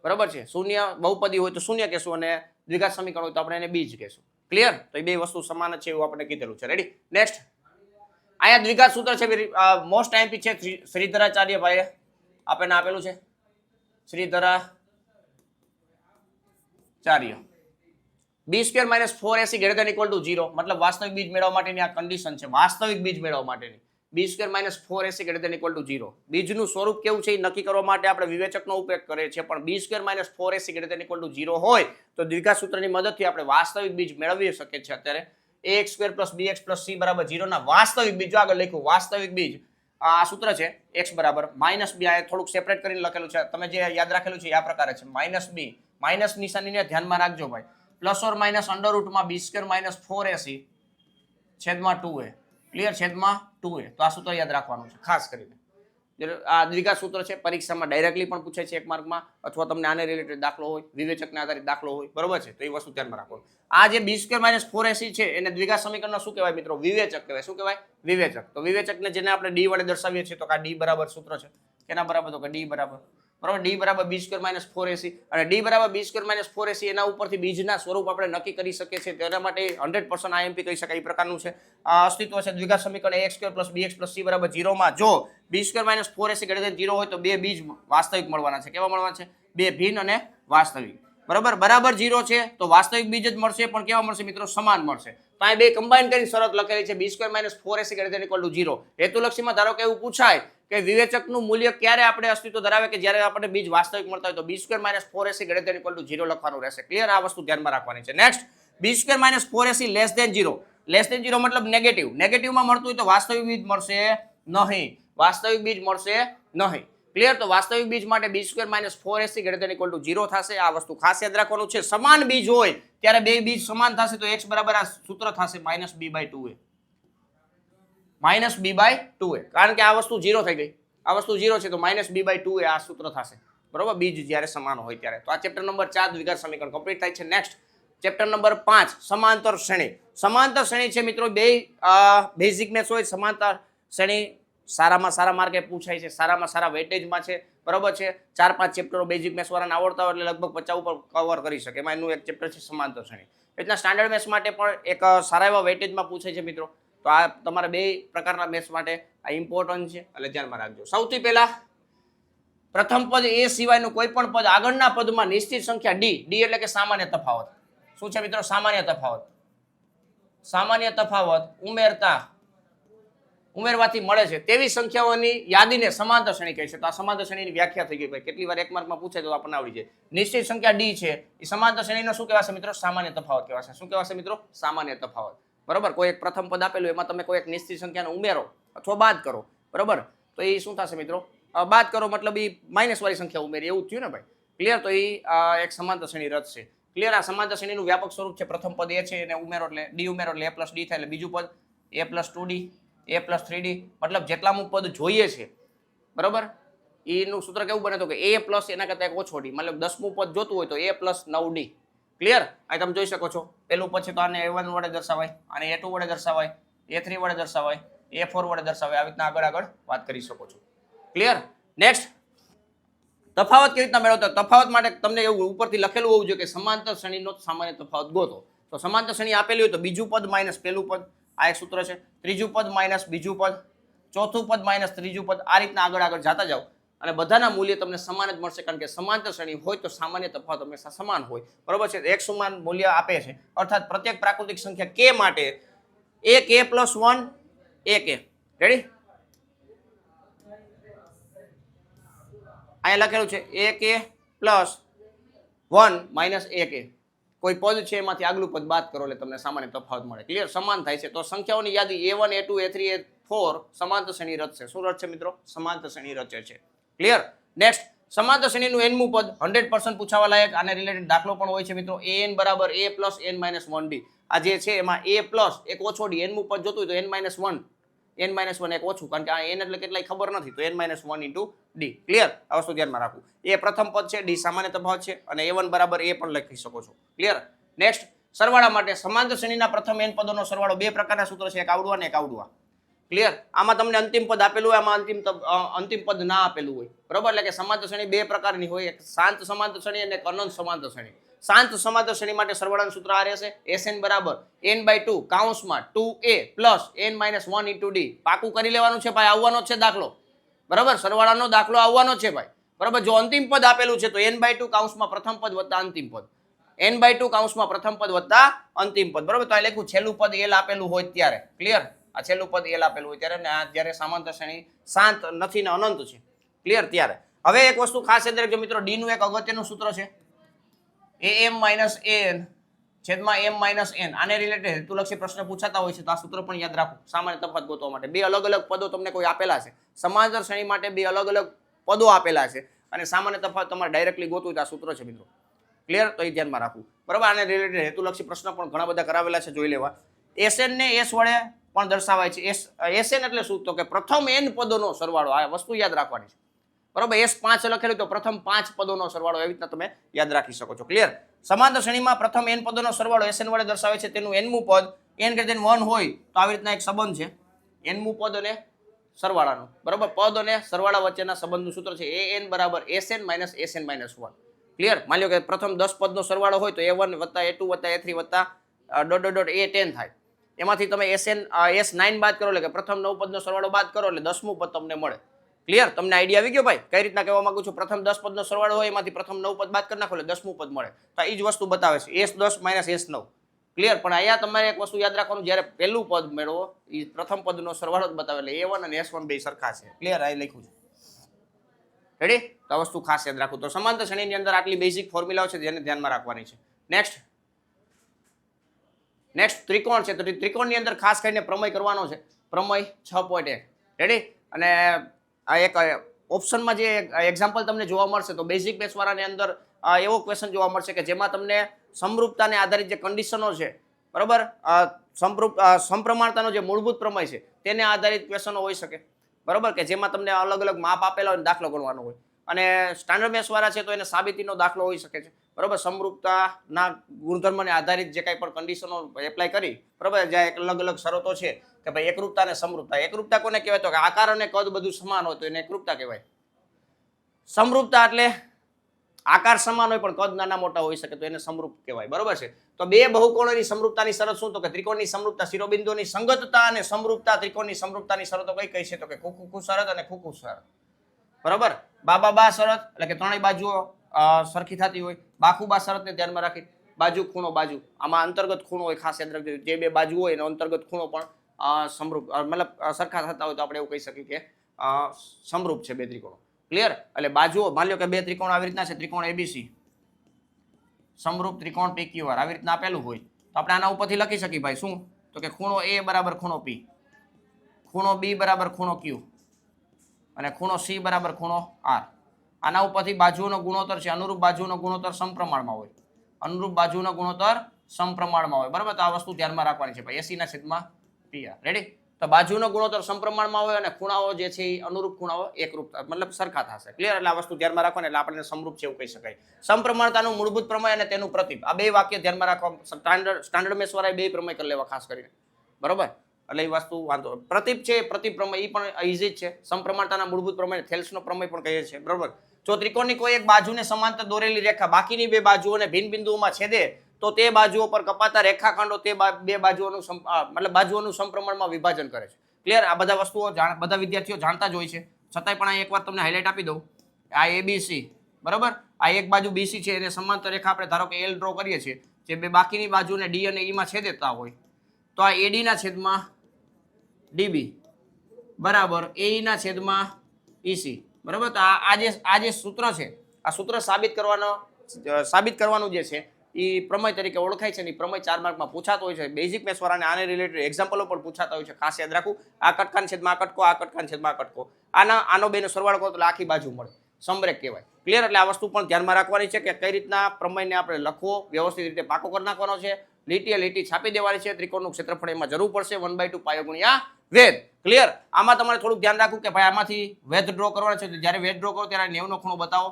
બરાબર છે, શૂન્ય બહુપદી હોય તો શૂન્ય કહેશું અને દ્વિઘાત સમીકરણ હોય તો આપણે એને બીજ કહેશું. ક્લિયર? તો એ બે વસ્તુ સમાન જ છે એવું આપણે કીધેલું છે. રેડી? નેક્સ્ટ અહીંયા દ્વિઘાત સૂત્ર છે, મોસ્ટ આઈએમપી છે, શ્રીધરાચાર્ય ભાઈએ આપણને આપેલું છે. Shridharacharya b square minus 4ac greater than equal to 0, મતલબ વાસ્તવિક બીજ મેળવવા માટેની આ કન્ડિશન છે. વાસ્તવિક બીજ મેળવવા માટેની b square minus 4ac greater than equal to 0. બીજનું સ્વરૂપ કેવું છે એ નક્કી કરવા માટે આપણે વિવેચકનો ઉપયોગ કરીએ છીએ, પણ b square minus 4ac greater than equal to 0 હોય તો દ્વિઘાત સૂત્રની મદદથી આપણે વાસ્તવિક બીજ મેળવી શકીએ છીએ. અત્યારે ax square plus bx plus c બરાબર 0 ના વાસ્તવિક બીજ, આગળ લખ્યું વાસ્તવિક બીજ, આ સૂત્ર છે x બરાબર -b. આ થોડુંક સેપરેટ કરીને લખેલું છે, તમે જે યાદ રાખેલું છે આ પ્રકારે છે -b. માઇનસ નિશાનીને ધ્યાનમાં રાખજો ભાઈ. પ્લસ ઓર માઇનસ અંડર રૂટમાં b સ્ક્વેર માઇનસ 4ac છેદમાં 2a. ક્લિયર? છેદમાં 2a. તો આ સૂત્ર યાદ રાખવાનું છે ખાસ કરીને. આ દ્વિઘાત સૂત્ર છે, પરીક્ષામાં ડાયરેક્ટલી પણ પૂછાય છે 1 માર્કમાં, અથવા તમને આને રિલેટેડ દાખલો હોય, વિવેચકને આધારિત દાખલો હોય. બરોબર છે, તો એ વસ્તુ ધ્યાનમાં રાખો. આ જે b સ્ક્વેર માઇનસ 4ac છે એને દ્વિઘાત સમીકરણનો શું કહેવાય મિત્રો? વિવેચક કહેવાય. શું કહેવાય? વિવેચક. તો વિવેચકને જેને આપણે d વડે દર્શાવીએ છીએ તો આ d બરાબર સૂત્ર છે. કેના બરાબર? તો કે d બરાબર, બરાબર, d બરાબર b સ્ક્વેર માઇનસ 4ac અને d બરાબર b સ્ક્વેર માઇનસ 4ac એના ઉપરથી બીજના સ્વરૂપ આપણે નક્કી કરી શકીએ છીએ. તેના માટે 100% આઈએમપી કહી શકાય એ પ્રકારનું છે. અસ્તિત્વ છે દ્વિઘાત સમીકરણ ax square plus bx plus c બરાબર 0 માં જો b square minus 4ac greater than 0 હોય તો બે બીજ વાસ્તવિક મળવાના છે. કેવા મળવાના છે? બે ભિન્ન અને વાસ્તવિક. બરાબર, બરાબર 0 છે તો વાસ્તવિક બીજ જ મળશે, પણ કેવા મળશે મિત્રો? સમાન મળશે. તો આ બે કમ્બાઈન કરીને શરત લખેલી છે b square minus 4ac greater than equal to 0. હેતુલક્ષીમાં ધારો કે એવું પૂછાય કે વિવેચકનું મૂલ્ય ક્યારે આપણે અસ્તિત્વ ધરાવે કે જ્યારે આપણને બીજ વાસ્તવિક મળતા હોય તો b square minus 4ac greater than equal to 0 લખવાનું રહેશે. ક્લિયર? આ વસ્તુ ધ્યાનમાં રાખવાની છે. Next, b square minus 4ac less than 0. Less than 0 મતલબ નેગેટિવ. નેગેટિવમાં મળતું હોય તો વાસ્તવિક બીજ મળશે નહીં. વાસ્તવિક બીજ મળશે નહીં. ક્લિયર? તો વાસ્તવિક બીજ માટે b² - 4ac > 0 થશે. આ વસ્તુ ખાસ યાદ રાખવાનું છે. સમાન બીજ હોય ત્યારે બે બીજ સમાન થશે તો x બરાબર આ સૂત્ર થશે -b/2a -b/2a, કારણ કે આ વસ્તુ 0 થઈ ગઈ, આ વસ્તુ 0 છે તો -b/2a આ સૂત્ર થશે. બરોબર, બીજ જ્યારે સમાન હોય ત્યારે. તો આ ચેપ્ટર નંબર 4 દ્વિઘાત સમીકરણ કમ્પ્લીટ થાય છે. નેક્સ્ટ ચેપ્ટર નંબર 5 સમાંતર શ્રેણી. સમાંતર શ્રેણી છે મિત્રો, બે બેઝિક મેથ્સ હોય. સમાંતર શ્રેણી સારામાં સારા માર્કે પૂછાય છે, સારામાં સારા વેટેજમાં છે. બરોબર છે, 4-5 ચેપ્ટરો બેઝિક મેથ્સ વાળાને આવડતા હોય એટલે લગભગ 50 ઉપર કવર કરી શકે. એમાં એનું એક ચેપ્ટર છે સમાંતર શ્રેણી. એટલા સ્ટાન્ડર્ડ મેથ્સ માટે પણ એક સારા એવા વેટેજમાં પૂછાય છે મિત્રો. તો આ તમારા બે પ્રકારના મેથ્સ માટે આ ઇમ્પોર્ટન્ટ છે એટલે ધ્યાનમાં રાખજો. સૌથી પહેલા પ્રથમ પદ એ સિવાયનું કોઈ પણ પદ આગળના પદમાં નિશ્ચિત સંખ્યા ડી એટલે કે સામાન્ય તફાવત. શું છે મિત્રો? સામાન્ય તફાવત. સામાન્ય તફાવત ઉમેરવાથી મળે છે તેવી સંખ્યાઓની યાદીને સમાંતર શ્રેણી કહે છે. તો આ સમાંતર શ્રેણીની વ્યાખ્યા થઈ ગઈ ભાઈ. કેટલી વાર એક માર્કમાં પૂછે તો આપણને આવડી જાય. નિશ્ચિત સંખ્યા ડી છે એ સમાંતર શ્રેણીનો શું કહેવાશે મિત્રો? સામાન્ય તફાવત કહેવાશે. શું કહેવાશે મિત્રો? સામાન્ય તફાવત. બરોબર, કોઈ એક પ્રથમ પદ આપેલું એમાં તમે કોઈ એક નિશ્ચિત સંખ્યાને ઉમેરો અથવા બાદ કરો. બરોબર, તો એ શું થશે મિત્રો? બાદ કરો મતલબ એ માઇનસ વાળી સંખ્યા ઉમેરી, એવું થયું ને ભાઈ. ક્લિયર? તો એ એક સમાંતર શ્રેણી રચશે. ક્લિયર? આ સમાંતર શ્રેણીનું વ્યાપક સ્વરૂપ છે. પ્રથમ પદ એ છે એને ઉમેરો એટલે ડી ઉમેરો એટલે a + d થાય. એટલે બીજું પદ a + 2d a + 3d, મતલબ જેટલામું પદ જોઈએ છે. બરોબર, એનું સૂત્ર કેવું બને તો કે a પ્લસ એના કરતા એક ઓછો d, મતલબ 10મું પદ જોતું હોય તો a + 9d. ક્લિયર? આ તમે જોઈ શકો છો. પેલું પદ છે તો આને a1 વડે દર્શાવાય, આને a2 વડે દર્શાવાય, a3 વડે દર્શાવાય, a4 વડે દર્શાવાય. આવી રીતના આગળ વાત કરી શકો છો. ક્લિયર? નેક્સ્ટ, તફાવત કેવી રીતના મેળવતો? તફાવત માટે તમને એવું ઉપરથી લખેલું હોવું જોઈએ કે સમાંતર શ્રેણીનો સામાન્ય તફાવત ગોતો. તો સમાંતર શ્રેણી આપેલી હોય તો બીજું પદ માઇનસ પેલું પદ, આ એક સૂત્ર છે. ત્રીજું પદ માઇનસ બીજું પદ, ચોથું પદ માઇનસ ત્રીજું પદ. આ રીતના આગળ જતા જાઓ અને બધાના મૂલ્ય તમને સમાન જ મળશે, કારણ કે સમાંતર શ્રેણી હોય તો સામાન્ય તફાવત હંમેશા સમાન હોય. બરોબર છે, એક સમાન મૂલ્ય આપે છે. અર્થાત પ્રત્યેક પ્રાકૃતિક સંખ્યા k માટે a k + 1 a k. Ready? અહીંયા લખેલું છે a k + 1 - a k. કોઈ પદ છે એમાંથી આગલું પદ બાદ કરો એટલે તમને સામાન્ય તફાવત મળે. ક્લિયર? સમાન થાય છે. તો સંખ્યાઓની યાદી a1 a2 a3 a4 સમાંતર શ્રેણી રચશે. શું રચશે મિત્રો? સમાંતર શ્રેણી રચે છે. ક્લિયર? નેક્સ્ટ, સમાંતર શ્રેણીનું nમું પદ 100% પૂછાવા લાયક. આને રિલેટેડ દાખલો પણ હોય છે મિત્રો. an = a + n - 1d. આ જે છે એમાં a પ્લસ એક ઓછો d, nમું પદ જોતું હોય તો n - 1 એક ઓછું, કારણ કે આ n એટલે કેટલાય ખબર નથી તો n - 1 * d. ક્લિયર? આ વસ્તુ ધ્યાનમાં રાખવું. એ પ્રથમ પદ છે, d સામાન્ય તફાવત છે અને a1 = a પણ લખી શકો છો. ક્લિયર? નેક્સ્ટ, સરવાળા માટે સમાંતર શ્રેણીના પ્રથમ n પદોનો સરવાળો. બે પ્રકારના સૂત્ર છે, એક આવડું અને એક આવડું. ક્લિયર? આમાં તમને અંતિમ પદ આપેલું હોય, આમાં અંતિમ પદ ના આપેલું હોય. બરોબર, એટલે કે સમાંતર શ્રેણી બે પ્રકારની હોય, એક શાંત સમાંતર શ્રેણી અને એક અનંત સમાંતર શ્રેણી. શાંત સમાંતર શ્રેણી માટે સરવાળાનું સૂત્ર આ રહેશે: Sn = n/2 કૌંસમાં 2a + n - 1 * d. પાકું કરી લેવાનું છે ભાઈ, આવવાનો છે દાખલો. બરાબર, સરવાળાનો દાખલો આવવાનો છે ભાઈ. બરાબર, જો અંતિમ પદ આપેલું છે તો n/2 કૌંસમાં પ્રથમ પદ વત્તા અંતિમ પદ, n/2 કૌંસમાં પ્રથમ પદ વત્તા અંતિમ પદ. બરાબર, તો આ લખ્યું છેલ્લું પદ l આપેલું હોય ત્યારે. ક્લિયર? આ છેલ્લું પદ l આપેલું હોય ત્યારે, ને આ જ્યારે સમાંતર શ્રેણી શાંત નથી ને અનંત છે. ક્લિયર? ત્યારે હવે એક વસ્તુ ખાસ યાદ રાખજો મિત્રો, d નું એક અગત્યનું સૂત્ર છે am - an / m - n. આને રિલેટેડ હેતુલક્ષી પ્રશ્ન પૂછાતા હોય છે તો આ સૂત્ર પણ યાદ રાખો સામાન્ય તફાવત ગોતવા માટે. બે અલગ અલગ પદો તમને કોઈ આપેલા છે, સમાંતર શ્રેણી માટે બે અલગ અલગ પદો આપેલા છે અને સામાન્ય તફાવત તમારે ડાયરેક્ટલી ગોતવું તો આ સૂત્ર છે મિત્રો. ક્લિયર? તો એ ધ્યાનમાં રાખવું. બરાબર, આને રિલેટેડ હેતુલક્ષી પ્રશ્ન પણ ઘણા બધા કરાવેલા છે, જોઈ લેવા. Sn ને s વડે પણ દર્શાવાય છે. Sn એટલે શું? તો કે પ્રથમ n પદોનો સરવાળો. આ વસ્તુ યાદ રાખવાની છે. બરાબર, S5 લખેલું તો પ્રથમ 5 પદોનો સરવાળો, એવી રીતના તમે યાદ રાખી શકો છો. ક્લિયર? સમાંતર શ્રેણીમાં પ્રથમ n પદોનો સરવાળો Sn વડે દર્શાવે છે. તેનું nમું પદ n > 1 હોય તો આવી રીતના એક સંબંધ છે nમું પદ અને સરવાળાનો. બરાબર, પદ અને સરવાળા વચ્ચેના સંબંધનું સૂત્ર છે an = Sn - Sn - 1. ક્લિયર? માની લો કે પ્રથમ 10 પદનો સરવાળો હોય તો a1 + a2 + a3 + a10 થાય. એમાંથી તમે S9 બાદ કરો એટલે કે પ્રથમ 9 પદનો સરવાળો બાદ કરો એટલે 10મું પદ તમને મળે. ક્લિયર? તમને આઈડિયા આવી ગયો ભાઈ કઈ રીતના કહેવા માંગુ છું? પ્રથમ 10 પદનો સરવાળો હોય એમાંથી પ્રથમ 9 પદ બાદ કરી નાખો એટલે 10મું પદ મળે. તો આ જ વસ્તુ બતાવે છે S10 - S9. ક્લિયર? પણ અહીંયા તમારે એક વસ્તુ યાદ રાખવાનું, જ્યારે પહેલું પદ મેળવો એ પ્રથમ પદનો સરવાળો જ બતાવે એટલે a1 અને s1 બે સરખા છે. ક્લિયર? આ લખ્યું છે. રેડી? તો આ વસ્તુ ખાસ યાદ રાખવું. તો સમાંતર શ્રેણીની અંદર આટલી બેઝિક ફોર્મ્યુલાઓ છે જેને ધ્યાનમાં રાખવાની છે. નેક્સ્ટ ત્રિકોણ છે, તો ત્રિકોણની અંદર ખાસ કરીને પ્રમેય કરવાનો છે. પ્રમેય 6.1. રેડી? અને આ એક ઓપ્શનમાં જે એક્ઝામ્પલ તમને જોવા મળશે તો બેઝિક મેથ્સ વાળાની અંદર એવો ક્વેશ્ચન જોવા મળશે કે જેમાં તમને સમરૂપતાને આધારિત જે કન્ડિશનો છે બરોબર, સમપ્રમાણતાનો જે મૂળભૂત પ્રમેય છે તેને આધારિત ક્વેશ્ચનો હોઈ શકે બરોબર, કે જેમાં તમને અલગ અલગ માપ આપેલા હોય દાખલો ગણવાનો હોય. અને સ્ટાન્ડર્ડ મેથ્સ વાળા છે તો એને સાબિતીનો દાખલો હોઈ શકે છે બરોબર, સમરૂપતાના ગુણધર્મને આધારિત જે કાંઈ પણ કન્ડિશનો એપ્લાય કરી બરોબર, જ્યાં અલગ અલગ શરતો છે કે ભાઈ એકરૂપતા અને સમરૂપતા. એકરૂપતા કોને કહેવાય તો કે આકાર અને કદ બધું સમાન હોય તો એને એકરૂપતા કહેવાય. સમરૂપતા એટલે આકાર સમાન હોય પણ કદ નાના મોટા હોઈ શકે તો એને સમરૂપ કહેવાય બરોબર છે. તો બે બહુકોણોની સમરૂપતાની શરત શું તો કે ત્રિકોણની સમરૂપતા શિરોબિંદુઓની સંગતતા અને સમરૂપતા ત્રિકોણની સમરૂપતાની શરતો કઈ કઈ છે તો કે ખુખુ શરત અને ખુખુ શરત બરોબર. બા શરત એટલે કે ત્રણેય બાજુઓ સરખી થતી હોય. બાખુબા શરતને ધ્યાનમાં રાખી બાજુ ખૂણો બાજુ આમાં અંતર્ગત ખૂણો હોય ખાસ યાદ રાખજો, જે બે બાજુ હોય એનો અંતર્ગત ખૂણો પણ સમરૂપ મતલબ સરખા થતા હોય તો આપણે એવું કહી શકીએ કે સમરૂપ છે બે ત્રિકોણો. ક્લિયર? એટલે બાજુઓ માની લો કે બે ત્રિકોણ આવી રીતના છે, ત્રિકોણ એબીસી સમરૂપ ત્રિકોણ PQR આવી રીતના આપેલું હોય તો આપણે આના ઉપરથી લખી શકીએ ભાઈ શું તો કે ખૂણો A બરાબર ખૂણો P, ખૂણો B બરાબર ખૂણો Q અને ખૂણો C બરાબર ખૂણો R. આના ઉપરથી બાજુઓનો ગુણોત્તર છે, અનુરૂપ બાજુઓનો ગુણોત્તર સમપ્રમાણમાં હોય, અનુરૂપ બાજુઓનો ગુણોત્તર સમપ્રમાણમાં હોય બરાબર. તો આ વસ્તુ ધ્યાનમાં રાખવાની છે ભાઈ 80/PR. રેડી? તો બાજુનો ગુણોત્તર સમપ્રમાણમાં હોય અને ખૂણાઓ જે છે એ અનુરૂપ ખૂણાઓ એકરૂપ મતલબ સરખા થશે. ક્લિયર? એટલે આ વસ્તુ ધ્યાનમાં રાખવાની એટલે આપણને સમરૂપ છે એવું કહી શકાય. સમપ્રમાણતાનું મૂળભૂત પ્રમેય અને તેનું પ્રતીપ આ બે વાક્ય ધ્યાનમાં રાખવા. સ્ટાન્ડર્ડ મેથ્સ વાળાએ બે પ્રમેય કરી લેવા ખાસ કરીને બરોબર. એટલે એ વસ્તુ વાંધો. પ્રતીપ છે પ્રતીપ પ્રમેય એ પણ ઈઝી જ છે. સમપ્રમાણતાના મૂળભૂત પ્રમેય થેલ્સનો પ્રમેય પણ કહીએ છીએ બરોબર. જો ત્રિકોણની કોઈ એક બાજુને સમાંતર દોરેલી રેખા બાકીની બે બાજુઓને ભિન્ન બિંદુઓમાં છેદે તો તે બાજુઓ પર કપાતા રેખાખંડો તે બે બાજુઓનું મતલબ બાજુઓનું સમપ્રમાણમાં વિભાજન કરે છે. ક્લિયર? આ બધા વસ્તુઓ બધા વિદ્યાર્થીઓ જાણતા જ હોય છે, છતાંય પણ આ એકવાર તમને હાઇલાઇટ આપી દઉં. આ ABC બરાબર, આ એક બાજુ BC છે એને સમાંતર રેખા આપણે ધારો કે L ડ્રો કરીએ છીએ, જે બે બાકીની બાજુને D અને E માં છેદેતા હોય તો આ AD ના છેદમાં DB બરાબર AE ના છેદમાં EC બરાબર. તો આ જે સૂત્ર છે આ સૂત્ર સાબિત કરવાનું જે છે એ પ્રમેય તરીકે ઓળખાય છે. ને પ્રમેય 4 માર્કમાં પૂછાતો હોય છે. બેઝિક મેથ્સ વાળાને આને રિલેટેડ એક્ઝામ્પલો પણ પૂછાતા હોય છે, ખાસ યાદ રાખવું. આ કટકાના છેદમાં આ કટકો, આ કટકાના છેદમાં આ કટકો, આનો બેનો સરવાળો કરો તો આખી બાજુ મળે, સમરેખ કહેવાય. ક્લિયર? એટલે આ વસ્તુ પણ ધ્યાનમાં રાખવાની છે કે કઈ રીતના પ્રમેયને આપણે લખવો, વ્યવસ્થિત રીતે પાકો કરી નાખવાનો છે, લીટી છાપી દેવાની છે. ત્રિકોણનું ક્ષેત્રફળ એમાં જરૂર પડશે 1/2 પાયો ગુણ્યા વેધ. ક્લિયર? આમાં તમારે થોડુંક ધ્યાન રાખવું કે ભાઈ આમાંથી વેધ ડ્રો કરવાનો છે, જ્યારે વેધ ડ્રો કરો ત્યારે 90 નો ખૂણો બતાવો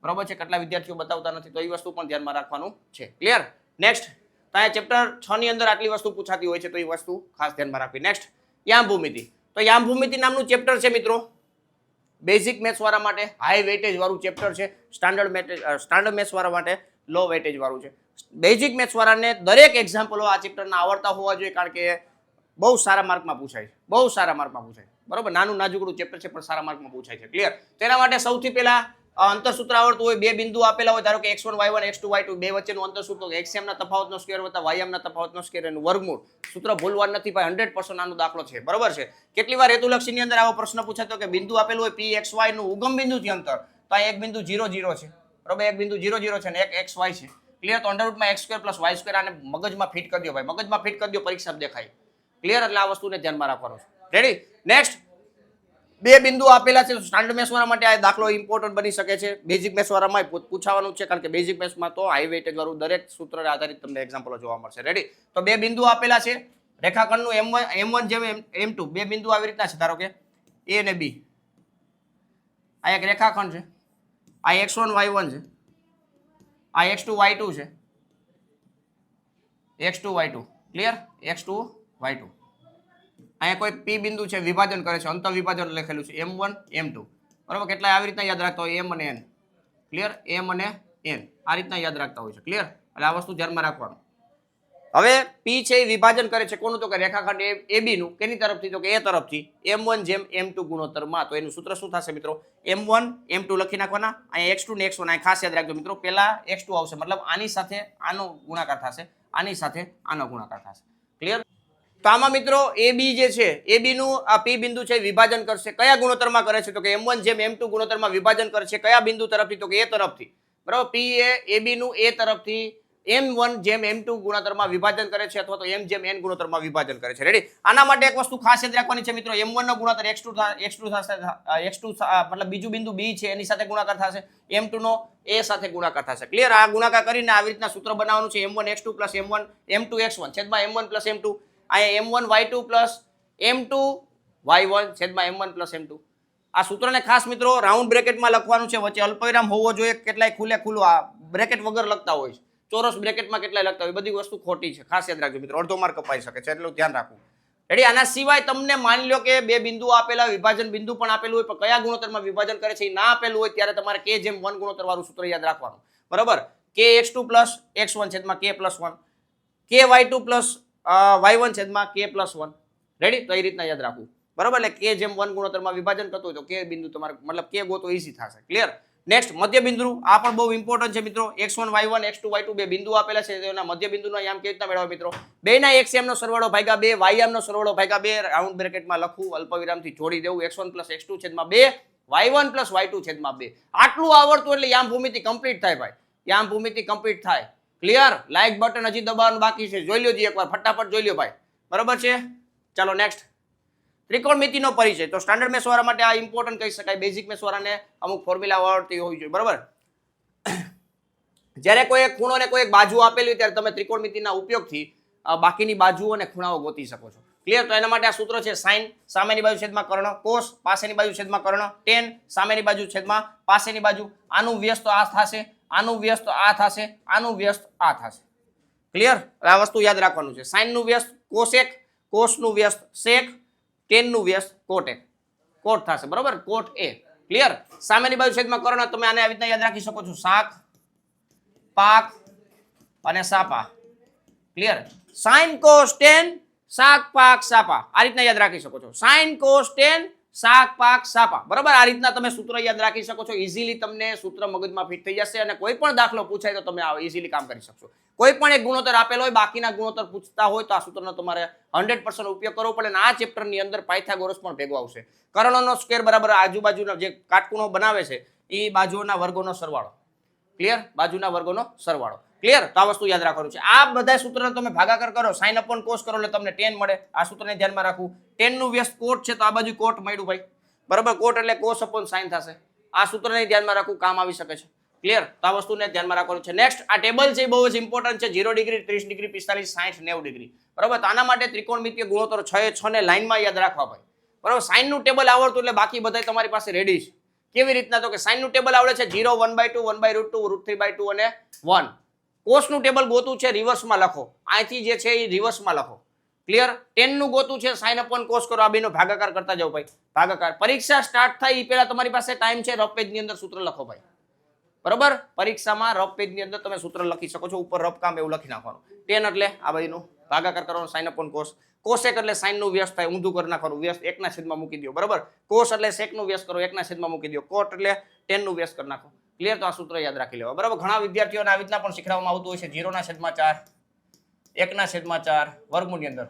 બરોબર છે. કેટલા વિદ્યાર્થીઓ બતાવતા નથી તો એ વસ્તુ પણ ધ્યાનમાં રાખવાનું છે. ક્લિયર? નેક્સ્ટ ત્યાં ચેપ્ટર 6 ની અંદર આટલી વસ્તુ પૂછાતી હોય છે તો એ વસ્તુ ખાસ ધ્યાનમાં રાખવી. નેક્સ્ટ યામ ભૂમિતિ. તો યામ ભૂમિતિ નામનું ચેપ્ટર છે મિત્રો બેઝિક મેથ્સ વાળા માટે હાઈ વેટેજ વાળું ચેપ્ટર છે, સ્ટાન્ડર્ડ મેથ્સ વાળા માટે લો વેટેજ વાળું છે. બેઝિક મેથ્સ વાળાને દરેક એક્ઝામ્પલો આ ચેપ્ટરના આવડતા હોવા જોઈએ, કારણ કે બહુ સારા માર્કમાં પૂછાય છે, બહુ સારા માર્કમાં પૂછાય બરોબર. નાનું નાજુકડું ચેપ્ટર છે પણ સારા માર્કમાં પૂછાય છે. ક્લિયર? તેના માટે સૌથી પહેલા અંતરસૂત્ર આવડતું હોય, બે બિંદુ આપેલા હોય ધારો કે x1 y1 x2 y2, બે વચ્ચેનું અંતરસૂત્ર xm ના તફાવતનો સ્ક્વેર વત્તા ym ના તફાવતનો સ્ક્વેર એનું વર્ગમૂળ. સૂત્ર ભૂલવાનું નથી ભાઈ, 100% આનો દાખલો છે બરોબર છે. કેટલી વાર હેતુલક્ષીની અંદર આવો પ્રશ્ન પૂછાતો કે બિંદુ આપેલું હોય pxy નું ઉગમ બિંદુથી અંતર, તો આ એક બિંદુ 0 0 છે બરોબર, એક બિંદુ 0 0 છે અને એક xy છે. ક્લિયર? તો અંડરરૂટમાં x² + y² આને મગજમાં ફિટ કરી દો ભાઈ, મગજમાં ફિટ કરી દો, પરીક્ષામાં દેખાય. ક્લિયર? એટલે આ વસ્તુને ધ્યાનમાં રાખવાનું છે. રેડી? નેક્સ્ટ બે બિંદુ આપેલા છે. સ્ટાન્ડર્ડ મેથ્સ વાળા માટે આ દાખલો ઇમ્પોર્ટન્ટ બની શકે છે. બેઝિક મેથ્સ વાળામાં પૂછવાનું છે, કારણ કે બેઝિક મેથ્સમાં તો હાઈ વેટેજ વાળું દરેક સૂત્ર આધારિત તમને એક્ઝામ્પલો જોવા મળશે. રેડી? તો બે બિંદુ આપેલા છે, રેખાખંડનું m1 જેમ m2, બે બિંદુ આવી રીતના છે ધારો કે A અને B. આ એક રેખાખંડ છે, આ x1 y1 છે, આ x2 y2 છે, x2 y2. Clear? x2 y2. અહીંયા કોઈ P બિંદુ છે, વિભાજન કરે છે, અંતર વિભાજન લખેલું છે m1 m2 બરાબર. કેટલા આવી રીતના યાદ રાખતા હોય m અને n. ક્લિયર? m અને n આ રીતના યાદ રાખતા હોય છે. ક્લિયર? એટલે આ વસ્તુ ધ્યાનમાં રાખવાનું. હવે P છે એ વિભાજન કરે છે કોનું તો કે રેખાખંડ AB નું. કેની તરફથી તો કે A તરફથી m1 જેમ m2 ગુણોત્તરમાં. તો એનું સૂત્ર શું થશે મિત્રો? m1 m2 લખી નાખવાના. અહીંયા x2 ને x1 અહીં ખાસ યાદ રાખજો મિત્રો, પહેલા x2 આવશે મતલબ આની સાથે આનો ગુણાકાર થશે, આની સાથે આનો ગુણાકાર થશે. ક્લિયર? તો આમાં મિત્રો AB જે છે AB નું આ P બિંદુ છે વિભાજન કરશે, કયા ગુણોત્તરમાં કરે છે તો કે m1 જેમ m2 ગુણોત્તરમાં વિભાજન કરશે. કયા બિંદુ તરફથી તો કે A તરફથી બરાબર. P એ AB નું A તરફથી m1 જેમ m2 ગુણોત્તરમાં વિભાજન કરે છે અથવા તો m જેમ n ગુણોત્તરમાં વિભાજન કરે છે. રેડી? આના માટે એક વસ્તુ ખાસ યાદ રાખવાની છે મિત્રો, m1 નો ગુણોત્તર x2 થશે, x2 મતલબ બીજું બિંદુ b છે એની સાથે ગુણાકાર થશે, m2 નો a સાથે ગુણાકાર થશે. ક્લિયર? આ ગુણાકાર કરીને આવી રીતના સૂત્ર બનાવવાનું છે, m1 x2 m1 m2 x1 છેદમાં m1 m2. અહીંયા m1 y2 m2 y1 છેદમાં m1 m2. આ સૂત્રને ખાસ મિત્રો રાઉન્ડ બ્રેકેટમાં લખવાનું છે, વચ્ચે અલ્પવિરામ હોવો જોઈએ. કેટલાય ખુલ્લું આ બ્રેકેટ વગર લખતા હોય છે, ચોરસ બ્રેકેટમાં કેટલાય લખતા હોય, બધી વસ્તુ ખોટી છે. ખાસ યાદ રાખજો મિત્રો, અડધો માર્ક કપાઈ શકે છે, એટલું ધ્યાન રાખવું. રેડી? આના સિવાય તમને માની લો કે બે બિંદુ આપેલા, વિભાજન બિંદુ પણ આપેલું હોય, પણ કયા ગુણોત્તરમાં વિભાજન કરે છે એ ના આપેલું હોય ત્યારે તમારે k જેમ 1 ગુણોત્તર વાળું સૂત્ર યાદ રાખવાનું. બરાબર? k x2 x1 છેદમાં k + 1, k y2 y1 છેદમાં k + 1. રેડી? તો એ રીતના યાદ રાખવું. બરાબર? એટલે કે જેમ 1 ગુણોત્તરમાં વિભાજન કરતો હોય તો કે બિંદુ તમારે મતલબ કે ગોતો ઈઝી થશે. ક્લિયર? નેક્સ્ટ મધ્ય બિંદુ, આ પણ બહુ ઇમ્પોર્ટન્ટ છે મિત્રો. x1 y1 x2 y2 બે બિંદુ આપેલા છે, તેના મધ્ય બિંદુનો યામ કેવી રીતના મેળવવા મિત્રો? બેના xm નો સરવાળો ભાગ્યા 2 ym નો સરવાળો ભાગ્યા 2 રાઉન્ડ બ્રેકેટમાં લખવું, અલ્પવિરામથી જોડી દેવું. x1 + x2 છેદમાં 2 y1 + y2 છેદમાં 2. આટલું આવડતું એટલે યામ ભૂમિતિ કમ્પ્લીટ થાય ભાઈ, યામ ભૂમિતિ કમ્પ્લીટ થાય. ક્લિયર? લાઈક બટન હજી દબાવવાનું બાકી છે, જોઈ લ્યો જી એકવાર, ફટાફટ જોઈ લ્યો ભાઈ. બરાબર છે? ચાલો નેક્સ્ટ, ત્રિકોણમિતિનો પરિચય. તો સ્ટાન્ડર્ડ મેથ્સ વાળા માટે આ ઇમ્પોર્ટન્ટ કહી શકાય. બેઝિક મેથ્સ વાળાને અમુક ફોર્મ્યુલા આવડતી હોવી જોઈએ. બરાબર? જ્યારે કોઈ એક ખૂણો ને કોઈ એક બાજુ આપેલી હોય ત્યારે તમે ત્રિકોણમિતિના ઉપયોગથી બાકીની બાજુઓ અને ખૂણાઓ ગોતી શકો છો. ક્લિયર? તો એના માટે આ સૂત્ર છે sin સામેની બાજુ છેદમાં કર્ણ, cos પાસેની બાજુ છેદમાં કર્ણ, tan સામેની બાજુ છેદમાં પાસેની બાજુ. આનું વ્યસ્ત આ થશે, આનું વ્યસ્ત આ થશે, આનું વ્યસ્ત આ થશે. ક્લિયર? આ વસ્તુ યાદ રાખવાનું છે. sin નું વ્યસ્ત cosec, cos નું વ્યસ્ત sec, tan નું વ્યસ્ત cotec, cot થશે. બરાબર? cot a. ક્લિયર? સામેની બાજુ છેદમાં કર્ણ, તમે આને આવી રીતના યાદ રાખી શકો છો, શાક, પાક અને સાપા. ક્લિયર? sin cos tan શાક પાક સાપા, આ રીતના યાદ રાખી શકો છો. sin cos tan શાક પાક સાપા. બરાબર? આ રીતના તમે સૂત્ર યાદ રાખી શકો છો. ઇઝીલી તમને સૂત્ર મગજમાં ફિટ થઈ જશે અને કોઈ પણ દાખલો પૂછાય તો તમે ઇઝીલી કામ કરી શકશો. કોઈ પણ એક ગુણોત્તર આપેલો હોય, બાકીના ગુણોત્તર પૂછતા હોય તો આ સૂત્રનો તમારે 100% ઉપયોગ કરવો પડે. અને આ ચેપ્ટરની અંદર પાયથાગોરસ પણ ભેગો આવશે. કર્ણનો સ્ક્વેર બરાબર આજુબાજુનો જે કાટખૂણો બનાવે છે એ બાજુઓના વર્ગોનો સરવાળો. ક્લિયર? બાજુના વર્ગોનો સરવાળો. ક્લિયર? તો આ વસ્તુ યાદ રાખવાનું છે. આ બધા સૂત્રને તમે ભાગાકાર કરો, sin upon cos કરો એટલે તમને tan મળે. આ સૂત્રને ધ્યાનમાં રાખવું. tan નું વ્યસ્ત cot છે તો આ બાજુ cot મળ્યું ભાઈ. બરાબર? cot એટલે cos upon sin થશે. આ સૂત્રને ધ્યાનમાં રાખવું, કામ આવી શકે છે. ક્લિયર? તો આ વસ્તુને ધ્યાનમાં રાખવાનું છે. નેક્સ્ટ, આ ટેબલ છે એ બહુ જ ઇમ્પોર્ટન્ટ છે. 0 ડિગ્રી, 30 ડિગ્રી, 45, 60, 90 ડિગ્રી. બરાબર? તો આના માટે ત્રિકોણમિતિય ગુણોત્તર 6 એ 6 ને લાઈનમાં યાદ રાખવા ભાઈ. બરાબર? સાઇન નું ટેબલ આવડતું એટલે બાકી બધા તમારી પાસે રેડી છે. કેવી રીતના? તો કે સાઇન નું ટેબલ આવડે છે 0, 1/2, 1/√2, √3/2 અને 1. કોસ નું ટેબલ ગોતું છે, રિવર્સમાં લખો. અહીંથી જે છે એ રિવર્સમાં લખો. ક્લિયર? tan નું ગોતું છે, sin upon cos કરો. આ બેનો ભાગાકાર કરતા જાવ ભાઈ. ભાગાકાર. પરીક્ષા સ્ટાર્ટ થાય એ પહેલા તમારી પાસે ટાઈમ છે, રફ પેજ ની અંદર સૂત્ર લખો ભાઈ. બરાબર? પરીક્ષામાં રફ પેજ ની અંદર તમે સૂત્ર લખી શકો છો. ઉપર રફ કામ એવું લખી નાખવાનું. tan એટલે આ બાજુનું ભાગાકાર કરવાનો, sin upon cos. cosec એટલે sin નું વ્યસ્ત થાય, ઊંધું કરી નાખવાનું, વ્યસ્ત 1 ના છેદમાં મૂકી દો. બરાબર? cos એટલે sec નું વ્યસ્ત કરો, 1 ના છેદમાં મૂકી દો. cot એટલે tan નું વ્યસ્ત કરી નાખો. ક્લિયર? તો આ સૂત્ર યાદ રાખી લેવા. બરાબર? ઘણા વિદ્યાર્થીઓને આવી રીતના પણ શીખવવામાં આવતું હોય છે. 0/4, 1/4 વર્ગમૂળની અંદર,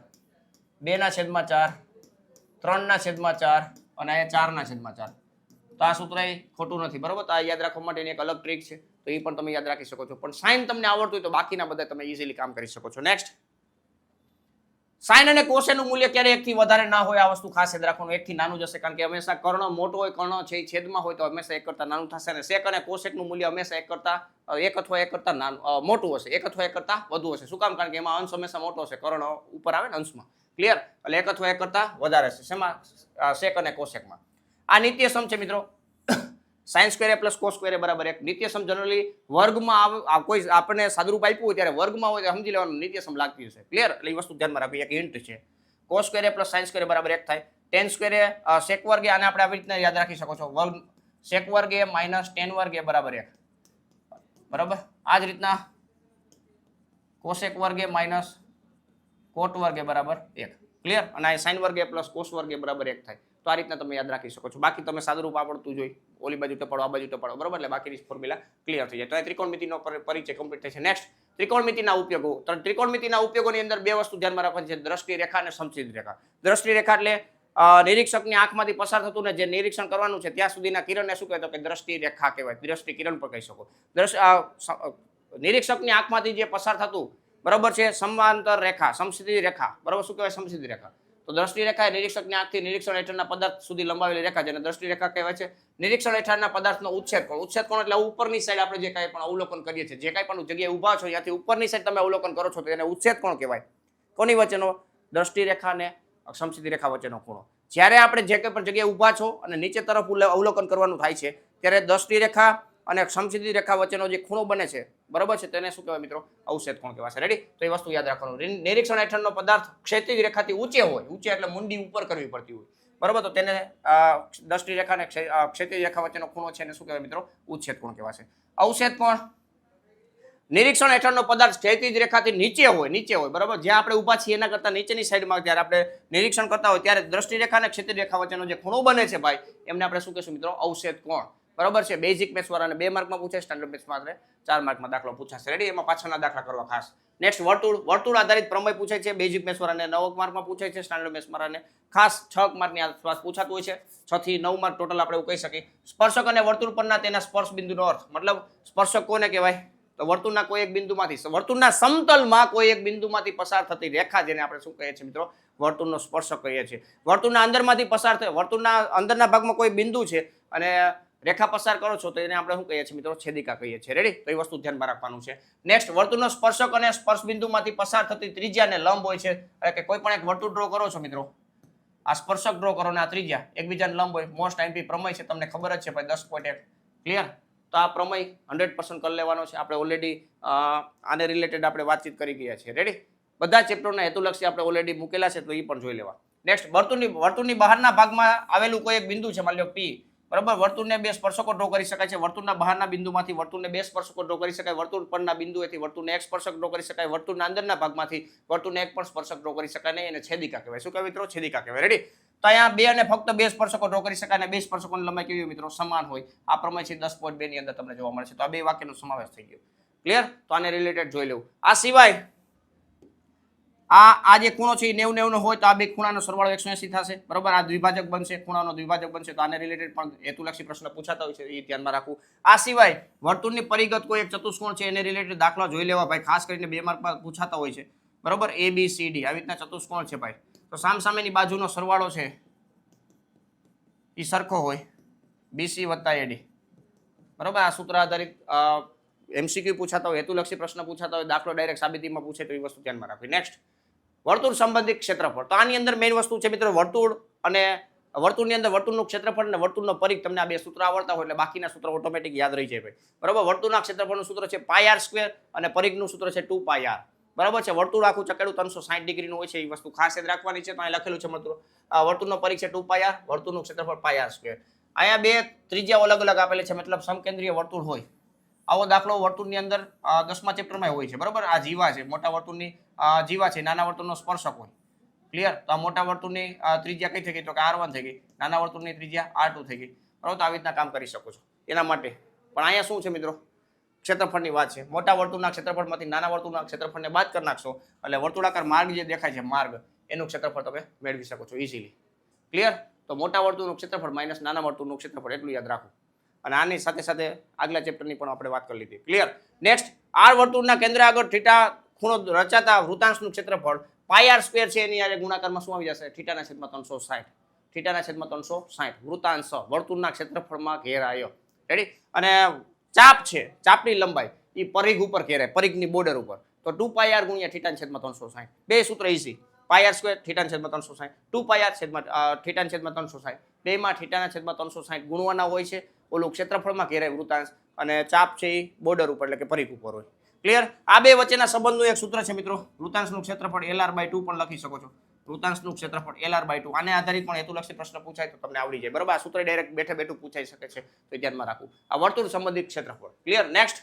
2/4, 3/4 અને અહીંયા 4/4. તો આ સૂત્ર ખોટું નથી. બરાબર? તો આ યાદ રાખવા માટેની એક અલગ ટ્રીક છે, તો એ પણ તમે યાદ રાખી શકો છો. પણ સાઇન તમને આવડતું હોય તો બાકીના બધા તમે ઇઝીલી કામ કરી શકો છો. નેક્સ્ટ, સાઇન અને કોસેનું મૂલ્ય ક્યારે 1 થી વધારે ના હોય. આ વસ્તુ ખાસ યાદ રાખવાનું. 1 થી નાનું જશે, કારણ કે હંમેશા કર્ણ મોટો હોય, કર્ણ છે એ છેદમાં હોય તો હંમેશા 1 કરતા નાનું થશે. અને સેક અને કોસેકનું મૂલ્ય હંમેશા 1 અથવા 1 કરતા નાનું મોટું હશે, 1 અથવા 1 કરતા વધુ હશે. શું કામ? કારણ કે એમાં અંશ હંમેશા મોટો હશે, કર્ણ ઉપર આવે ને અંશમાં. ક્લિયર? એટલે 1 અથવા 1 કરતા વધારે હશે. શેમાં? સેક અને કોસેકમાં. આ નિત્ય સમ છે મિત્રો. sin square plus cos square બરાબર 1. નિત્ય સમ જનરલી વર્ગમાં કોઈ આપણને સાદુરૂપ આપ્યું હોય ત્યારે વર્ગમાં હોય તો સમજી લેવાનું નિત્ય સમ લાગતી હશે. ક્લિયર? એટલે એ વસ્તુ ધ્યાનમાં રાખવી. એક હિન્ટ છે. cos square plus sin square બરાબર 1 થાય. tan સ્ક્વેર sec વર્ગ, આને આપણે આવી રીતના યાદ રાખી શકો છો. વર્ગ sec વર્ગ માઇનસ tan વર્ગ બરાબર 1. બરાબર? આ જ રીતના cosec વર્ગ માઇનસ cot વર્ગ બરાબર 1. ક્લિયર? અને આ sin વર્ગ પ્લસ cos વર્ગ બરાબર 1 થાય. તો આ રીતના તમે યાદ રાખી શકો છો. બાકી તમે સાદુરૂપ આવડતું જોઈએ, ઓલી બાજુ ટપાડો, આ બાજુ ટપાડો. બરાબર? એટલે બાકીની ફોર્મ્યુલા ક્લિયર થઈ જાય. તો આ ત્રિકોણમિતિનો પરિચય કમ્પ્લીટ થાય છે. નેક્સ્ટ, ત્રિકોણમિતિના ઉપયોગો. તો ત્રિકોણમિતિના ઉપયોગોની અંદર બે વસ્તુ ધ્યાનમાં રાખવાની છે, દ્રષ્ટિ રેખા અને સમછેદ રેખા. દ્રષ્ટિ રેખા એટલે નિરીક્ષકની આંખમાંથી પસાર થતું ને જે નિરીક્ષણ કરવાનું છે ત્યાં સુધીના કિરણને શું કહેવાય? તો કે દ્રષ્ટિ રેખા કહેવાય. દ્રષ્ટિ કિરણ પણ કહી શકો. નિરીક્ષકની આંખમાંથી જે પસાર થતું બરોબર છે સમાંતર રેખા સમક્ષિતિજ રેખા, બરોબર શું કહેવાય સમક્ષિતિજ રેખા. તો દ્રષ્ટિ રેખા એ નિરીક્ષકની આંખથી નિરીક્ષણ હેઠળના પદાર્થ સુધી લંબાવેલી રેખા જેને દ્રષ્ટિ રેખા કહેવાય છે. નિરીક્ષણ હેઠળના પદાર્થનો ઉચ્છેદ કોણ. ઉચ્છેદ કોણ એટલે ઉપરની સાઈડ આપણે જે કાંઈ પણ અવલોકન કરીએ છીએ, જે કાંઈ પણ જગ્યાએ ઊભા છો ત્યાંથી ઉપરની સાઈડ તમે અવલોકન કરો છો તો એને ઉચ્છેદ કોણ કહેવાય. કોની વચ્ચેનો? દ્રષ્ટિ રેખા અને સમક્ષિતિજ રેખા વચ્ચેનો ખૂણો. જ્યારે આપણે જે કંઈ પણ જગ્યાએ ઊભા છો અને નીચે તરફ અવલોકન કરવાનું થાય છે ત્યારે દ્રષ્ટિ રેખા અને સમક્ષિતિજ રેખા વચ્ચેનો જે ખૂણો બને છે બરોબર છે તેને શું કહેવાય મિત્રો? અવક્ષેદ કોણ કહેવાશે. રેડી? તો એ વસ્તુ યાદ રાખવાનું. નિરીક્ષણ હેઠળનો પદાર્થ ક્ષિતિજ રેખાથી ઊંચે હોય, ઊંચે એટલે મુંડી ઉપર કરવી પડતી હોય બરોબર, તો તેને દ્રષ્ટિ રેખા અને ક્ષિતિજ રેખા વચ્ચેનો ખૂણો છે એને શું કહેવાય મિત્રો? ઉચ્છેદ કોણ કહેવાશે. અવક્ષેદ કોણ? નિરીક્ષણ હેઠળનો પદાર્થ ક્ષિતિજ રેખાથી નીચે હોય બરાબર, જ્યાં આપણે ઊભા છીએ એના કરતા નીચેની સાઈડમાં જ્યારે આપણે નિરીક્ષણ કરતા હોય ત્યારે દ્રષ્ટિ રેખા અને ક્ષિતિજ રેખા વચ્ચેનો જે ખૂણો બને છે ભાઈ એમને આપણે શું કહીશું મિત્રો? અવક્ષેદ કોણ. બરાબર છે. બેઝિક મેથ્સ વાળાને 2 માર્કમાં પૂછાય, સ્ટાન્ડર્ડ મેથ્સમાં 4 માર્કમાં દાખલો પૂછાશે. રેડી? એમાં પાછળના દાખલા કરવા ખાસ. નેક્સ્ટ વર્તુળ આધારિત પ્રમેય પૂછાય છે. બેઝિક મેથ્સ વાળાને 9 માર્કમાં પૂછાય છે, સ્ટાન્ડર્ડ મેથ્સ વાળાને ખાસ 6 માર્કની આસપાસ પૂછાતું હોય છે. 6 થી 9 માર્ક ટોટલ આપણે એવું કહી શકીએ. સ્પર્શક અને વર્તુળ પરના તેના સ્પર્શ બિંદુનો અર્થ, મતલબ સ્પર્શક કોને કહેવાય? તો વર્તુળના કોઈ એક બિંદુમાંથી, વર્તુળના સમતલમાં કોઈ એક બિંદુમાંથી પસાર થતી રેખા જેને આપણે શું કહીએ છીએ મિત્રો? વર્તુળનો સ્પર્શક કહીએ છીએ. વર્તુળના અંદરમાંથી પસાર થાય, વર્તુળના અંદરના ભાગમાં કોઈ બિંદુ છે અને રેખા પસાર કરો છો તો એને આપણે શું કહીએ છીએ મિત્રો? છેદિકા કહીએ છીએ. રેડી? તો એ વસ્તુ ધ્યાનમાં રાખવાનું છે. નેક્સ્ટ, વર્તુળનો સ્પર્શક અને સ્પર્શ બિંદુમાંથી પસાર થતી ત્રિજ્યાને લંબ હોય છે. એટલે કે કોઈ પણ એક વર્તુળ ડ્રો કરો છો મિત્રો, આ સ્પર્શક ડ્રો કરો ને આ ત્રિજ્યા એકબીજાને લંબ હોય. મોસ્ટ આઈમ્પી પ્રમેય છે, તમને ખબર જ છે ભાઈ 10.1. ક્લિયર? તો આ પ્રમેય 100% કરી લેવાનો છે. આપણે ઓલરેડી આને રિલેટેડ આપણે વાતચીત કરી ગયા છીએ. રેડી? બધા ચેપ્ટરના હેતુલક્ષી આપણે ઓલરેડી મૂકેલા છે તો એ પણ જોઈ લેવા. નેક્સ્ટ, વર્તુળની બહારના ભાગમાં આવેલું કોઈ એક બિંદુ છે, માની લો P બરાબર, વર્તુળને 2 સ્પર્શકો ડ્રો કરી શકાય છે. વર્તુળના બહારના બિંદુમાંથી વર્તુળને 2 સ્પર્શકો ડ્રો કરી શકાય. વર્તુળ પરના બિંદુએથી વર્તુળને 1 સ્પર્શક ડ્રો કરી શકાય. વર્તુળના અંદરના ભાગમાંથી વર્તુળને 1 પણ સ્પર્શક ડ્રો કરી શકાય નહીં, એને છેદિકા કહેવાય. શું કહેવાય મિત્રો? છેદિકા કહેવાય. રેડી? તો અહીંયા 2 અને ફક્ત 2 સ્પર્શકો ડ્રો કરી શકાય અને 2 સ્પર્શકોની લંબાઈ કેવી મિત્રો? સમાન હોય. આ પ્રમેય છે 10.2 ની અંદર તમને જોવા મળે છે. તો આ 2 વાક્યનો સમાવેશ થઈ ગયો. ક્લિયર? તો આને રિલેટેડ જોઈ લેવું. આ સિવાય આ જે ખૂણો છે એ 90 નો હોય તો આ બે ખૂણાનો સરવાળો 180 થશે બરોબર. આ દ્વિભાજક બનશે, ખૂણાનો દ્વિભાજક બનશે. તો આને રિલેટેડ પણ હેતુલક્ષી પ્રશ્ન પૂછાતા હોય છે, એ ધ્યાનમાં રાખવું. આ સિવાય વર્તુળની પરિગત કોઈ એક ચતુષ્કોણ છે એને રિલેટેડ દાખલા જોઈ લેવા ભાઈ, ખાસ કરીને 2 માર્કમાં પૂછાતા હોય છે બરોબર. ABCD આવી રીતના ચતુષ્કોણ છે ભાઈ, તો સામસામેની બાજુનો સરવાળો છે એ સરખો હોય, BC + AD બરોબર. આ સૂત્ર આધારિત MCQ પૂછાતા હોય, હેતુલક્ષી પ્રશ્ન પૂછાતા હોય, દાખલો ડાયરેક્ટ સાબિતીમાં પૂછે તો એ વસ્તુ ધ્યાનમાં રાખવી. નેક્સ્ટ, વર્તુળ સંબંધિત ક્ષેત્રફળ. તો આની અંદર મેઇન વસ્તુ છે મિત્રો વર્તુળ અને વર્તુળની અંદર વર્તુળનું ક્ષેત્રફળ અને વર્તુળનો પરિઘ. તમને આ 2 સૂત્ર આવડતા હોય એટલે બાકીના સૂત્ર ઓટોમેટિક યાદ રહી જાય ભાઈ બરોબર. વર્તુળના ક્ષેત્રફળનું સૂત્ર છે πr² અને પરિઘનું સૂત્ર છે 2πr બરાબર છે. વર્તુળ આખું ચકેડું 360 ડિગ્રીનું હોય છે, એ વસ્તુ ખાસ યાદ રાખવાની છે. તો અહીં લખેલું છે મિત્રો વર્તુળનો પરિઘ છે 2πr, વર્તુળનું ક્ષેત્રફળ πr². અહીંયા 2 ત્રિજ્યાઓ અલગ અલગ આપેલી છે, મતલબ સમકેન્દ્રીય વર્તુળ હોય. આવો દાખલો વર્તુળની અંદર 10મા ચેપ્ટરમાં હોય છે બરોબર. આ જીવા છે, મોટા વર્તુળની જીવા છે, નાના વર્તુળનો સ્પર્શક હોય. ક્લિયર? તો આ મોટા વર્તુળની ત્રિજ્યા કઈ થઈ ગઈ? તો કે R1 થઈ ગઈ. નાના વર્તુળની ત્રિજ્યા R2 થઈ ગઈ બરોબર. તો આવી રીતના કામ કરી શકો છો એના માટે. પણ અહીંયા શું છે મિત્રો? ક્ષેત્રફળની વાત છે. મોટા વર્તુળના ક્ષેત્રફળમાંથી નાના વર્તુળના ક્ષેત્રફળને બાદ કરી નાખશો એટલે વર્તુળાકાર માર્ગ જે દેખાય છે માર્ગ, એનું ક્ષેત્રફળ તમે મેળવી શકો છો ઇઝીલી. ક્લિયર? તો મોટા વર્તુળનું ક્ષેત્રફળ માઇનસ નાના વર્તુળનું ક્ષેત્રફળ, એટલું યાદ રાખો. અને આની સાથે સાથે આગલા ચેપ્ટરની પણ આપણે વાત કરી લીધી. ક્લિયર? નેક્સ્ટ, R વર્તુળના કેન્દ્ર આગળ થીટા ખૂણો રચાતા વૃતાંશનું ક્ષેત્રફળ πr² છે, એની યારે ગુણાકારમાં શું આવી જશે? θ/360. θ/360 વૃતાંશ વર્તુળના ક્ષેત્રફળમાં ઘેરાયો. રેડી? અને ચાપ છે, ચાપની લંબાઈ એ પરિઘ ઉપર ઘેરાય, પરિઘની બોર્ડર ઉપર. તો 2πr × θ/360. બે સૂત્ર ઈઝી. πr² θ/360, 2πr θ/360. બેમાં θ/360 ગુણવાના હોય છે. ઓલું ક્ષેત્રફળમાં ઘેરાય વૃતાંશ અને ચાપ છે એ બોર્ડર ઉપર એટલે કે પરિઘ ઉપર હોય. ક્લિયર? આ બે વચ્ચેના સંબંધનું એક સૂત્ર છે મિત્રો, વૃતાંશનું ક્ષેત્રફળ LR/2 પણ લખી શકો છો. વૃતાંશનું ક્ષેત્રફળ LR/2. આને આધારિત પણ હેતુલક્ષી પ્રશ્ન પૂછાય તો તમને આવડી જાય બરોબર. આ સૂત્ર ડાયરેક્ટ બેઠે બેઠું પૂછાઈ શકે છે, તો ધ્યાનમાં રાખવું. આ વર્તુળ સંબંધિત ક્ષેત્રફળ. ક્લિયર? નેક્સ્ટ,